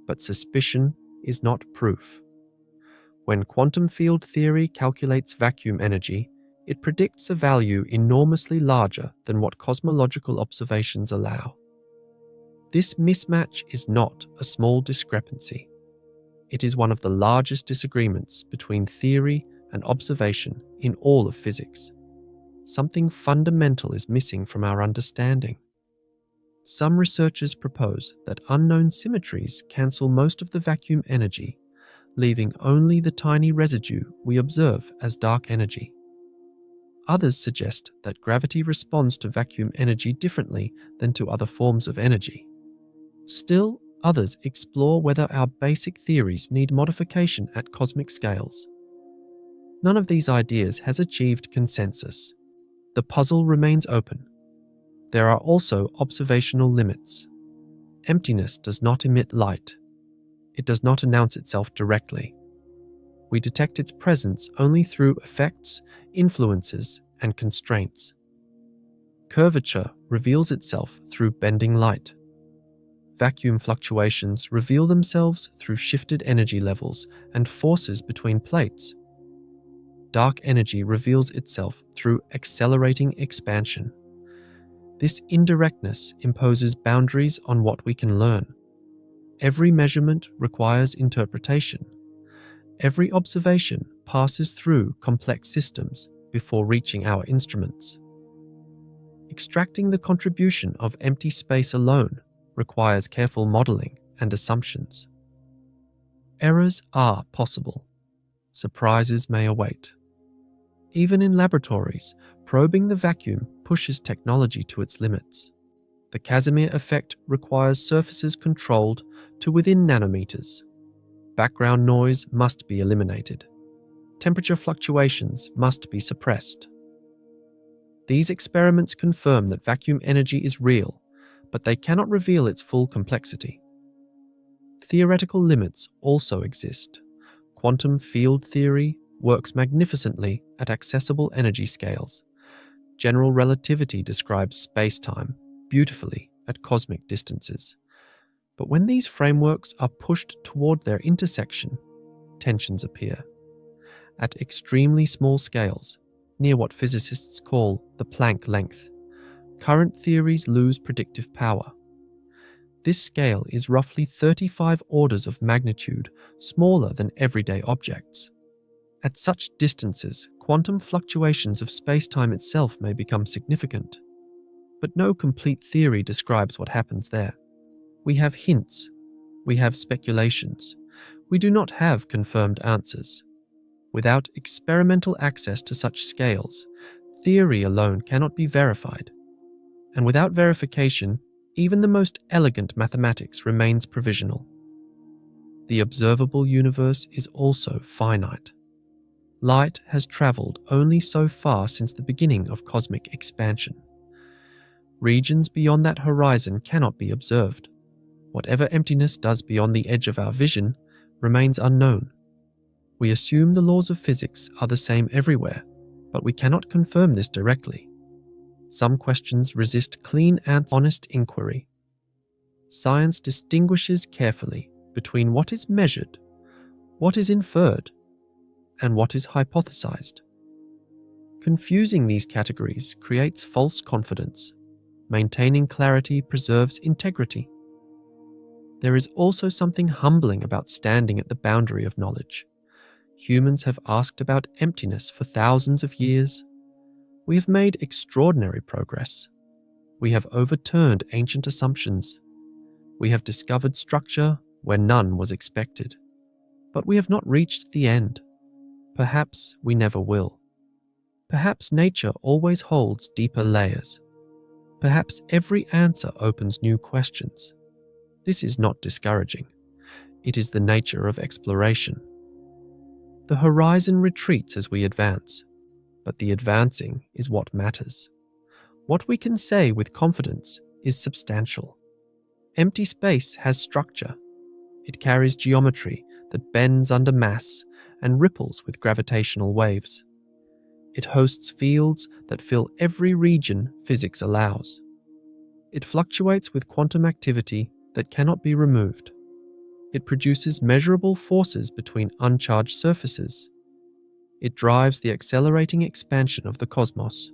But suspicion is not proof. When quantum field theory calculates vacuum energy, it predicts a value enormously larger than what cosmological observations allow. This mismatch is not a small discrepancy. It is one of the largest disagreements between theory and observation in all of physics. Something fundamental is missing from our understanding. Some researchers propose that unknown symmetries cancel most of the vacuum energy, leaving only the tiny residue we observe as dark energy. Others suggest that gravity responds to vacuum energy differently than to other forms of energy. Still, others explore whether our basic theories need modification at cosmic scales. None of these ideas has achieved consensus. The puzzle remains open. There are also observational limits. Emptiness does not emit light. It does not announce itself directly. We detect its presence only through effects, influences, and constraints. Curvature reveals itself through bending light. Vacuum fluctuations reveal themselves through shifted energy levels and forces between plates. Dark energy reveals itself through accelerating expansion. This indirectness imposes boundaries on what we can learn. Every measurement requires interpretation. Every observation passes through complex systems before reaching our instruments. Extracting the contribution of empty space alone requires careful modeling and assumptions. Errors are possible. Surprises may await. Even in laboratories, probing the vacuum pushes technology to its limits. The Casimir effect requires surfaces controlled to within nanometers. Background noise must be eliminated. Temperature fluctuations must be suppressed. These experiments confirm that vacuum energy is real, but they cannot reveal its full complexity. Theoretical limits also exist. Quantum field theory works magnificently at accessible energy scales. General relativity describes spacetime beautifully at cosmic distances. But when these frameworks are pushed toward their intersection, tensions appear. At extremely small scales, near what physicists call the Planck length, current theories lose predictive power. This scale is roughly 35 orders of magnitude smaller than everyday objects. At such distances, quantum fluctuations of spacetime itself may become significant. But no complete theory describes what happens there. We have hints. We have speculations. We do not have confirmed answers. Without experimental access to such scales, theory alone cannot be verified. And without verification, even the most elegant mathematics remains provisional. The observable universe is also finite. Light has traveled only so far since the beginning of cosmic expansion. Regions beyond that horizon cannot be observed. Whatever emptiness does beyond the edge of our vision remains unknown. We assume the laws of physics are the same everywhere, but we cannot confirm this directly. Some questions resist clean and honest inquiry. Science distinguishes carefully between what is measured, what is inferred, and what is hypothesized. Confusing these categories creates false confidence. Maintaining clarity preserves integrity. There is also something humbling about standing at the boundary of knowledge. Humans have asked about emptiness for thousands of years. We have made extraordinary progress. We have overturned ancient assumptions. We have discovered structure where none was expected. But we have not reached the end. Perhaps we never will. Perhaps nature always holds deeper layers. Perhaps every answer opens new questions. This is not discouraging. It is the nature of exploration. The horizon retreats as we advance, but the advancing is what matters. What we can say with confidence is substantial. Empty space has structure. It carries geometry that bends under mass and ripples with gravitational waves. It hosts fields that fill every region physics allows. It fluctuates with quantum activity that cannot be removed. It produces measurable forces between uncharged surfaces. It drives the accelerating expansion of the cosmos.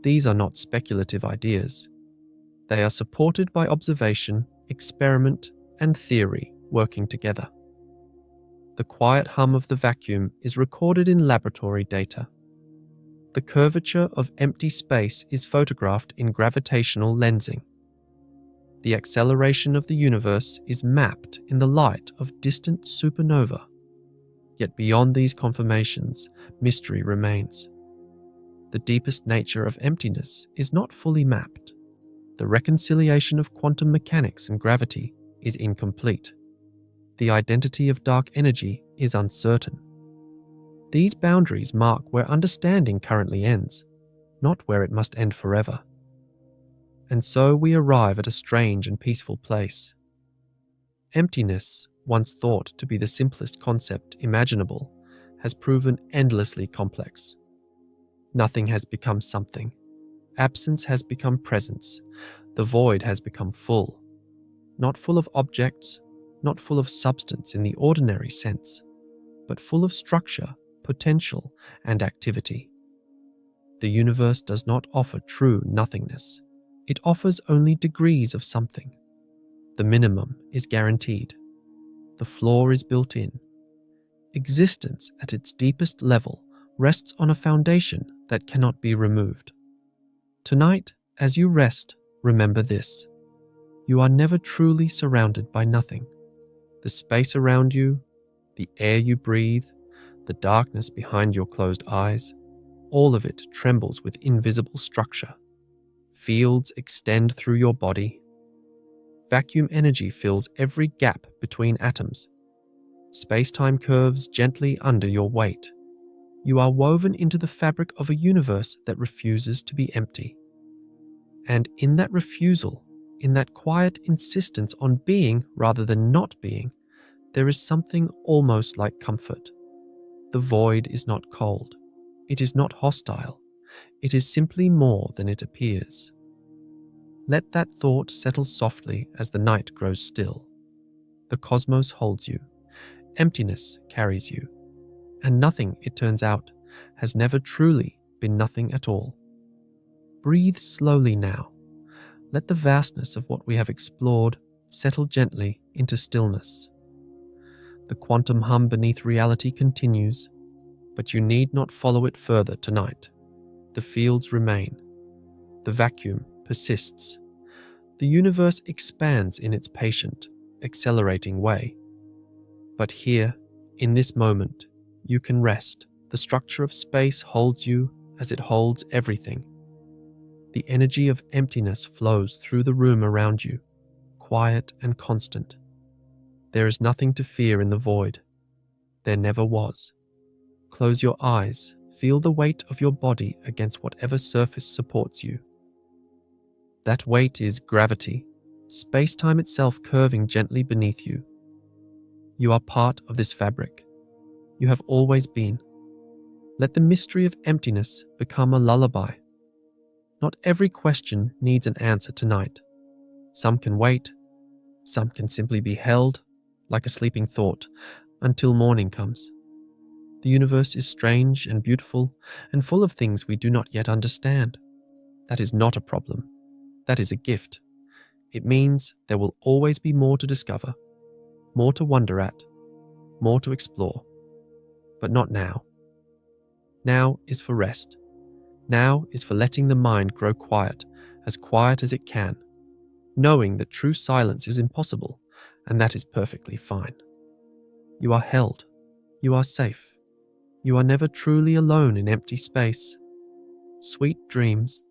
These are not speculative ideas. They are supported by observation, experiment, and theory working together. The quiet hum of the vacuum is recorded in laboratory data. The curvature of empty space is photographed in gravitational lensing. The acceleration of the universe is mapped in the light of distant supernova. Yet beyond these confirmations, mystery remains. The deepest nature of emptiness is not fully mapped. The reconciliation of quantum mechanics and gravity is incomplete. The identity of dark energy is uncertain. These boundaries mark where understanding currently ends, not where it must end forever. And so we arrive at a strange and peaceful place. Emptiness, once thought to be the simplest concept imaginable, has proven endlessly complex. Nothing has become something. Absence has become presence. The void has become full. Not full of objects, not full of substance in the ordinary sense, but full of structure, potential, and activity. The universe does not offer true nothingness. It offers only degrees of something. The minimum is guaranteed. The floor is built in. Existence at its deepest level rests on a foundation that cannot be removed. Tonight, as you rest, remember this. You are never truly surrounded by nothing. The space around you, the air you breathe, the darkness behind your closed eyes, all of it trembles with invisible structure. Fields extend through your body. Vacuum energy fills every gap between atoms. Space-time curves gently under your weight. You are woven into the fabric of a universe that refuses to be empty. And in that refusal, in that quiet insistence on being rather than not being, there is something almost like comfort. The void is not cold. It is not hostile. It is simply more than it appears. Let that thought settle softly as the night grows still. The cosmos holds you. Emptiness carries you. And nothing, it turns out, has never truly been nothing at all. Breathe slowly now. Let the vastness of what we have explored settle gently into stillness. The quantum hum beneath reality continues, but you need not follow it further tonight. The fields remain. The vacuum persists. The universe expands in its patient, accelerating way. But here, in this moment, you can rest. The structure of space holds you as it holds everything. The energy of emptiness flows through the room around you, quiet and constant. There is nothing to fear in the void. There never was. Close your eyes, feel the weight of your body against whatever surface supports you. That weight is gravity, space-time itself curving gently beneath you. You are part of this fabric. You have always been. Let the mystery of emptiness become a lullaby. Not every question needs an answer tonight. Some can wait. Some can simply be held, like a sleeping thought, until morning comes. The universe is strange and beautiful and full of things we do not yet understand. That is not a problem. That is a gift. It means there will always be more to discover, more to wonder at, more to explore. But not now. Now is for rest. Now is for letting the mind grow quiet as it can, knowing that true silence is impossible, and that is perfectly fine. You are held. You are safe. You are never truly alone in empty space. Sweet dreams.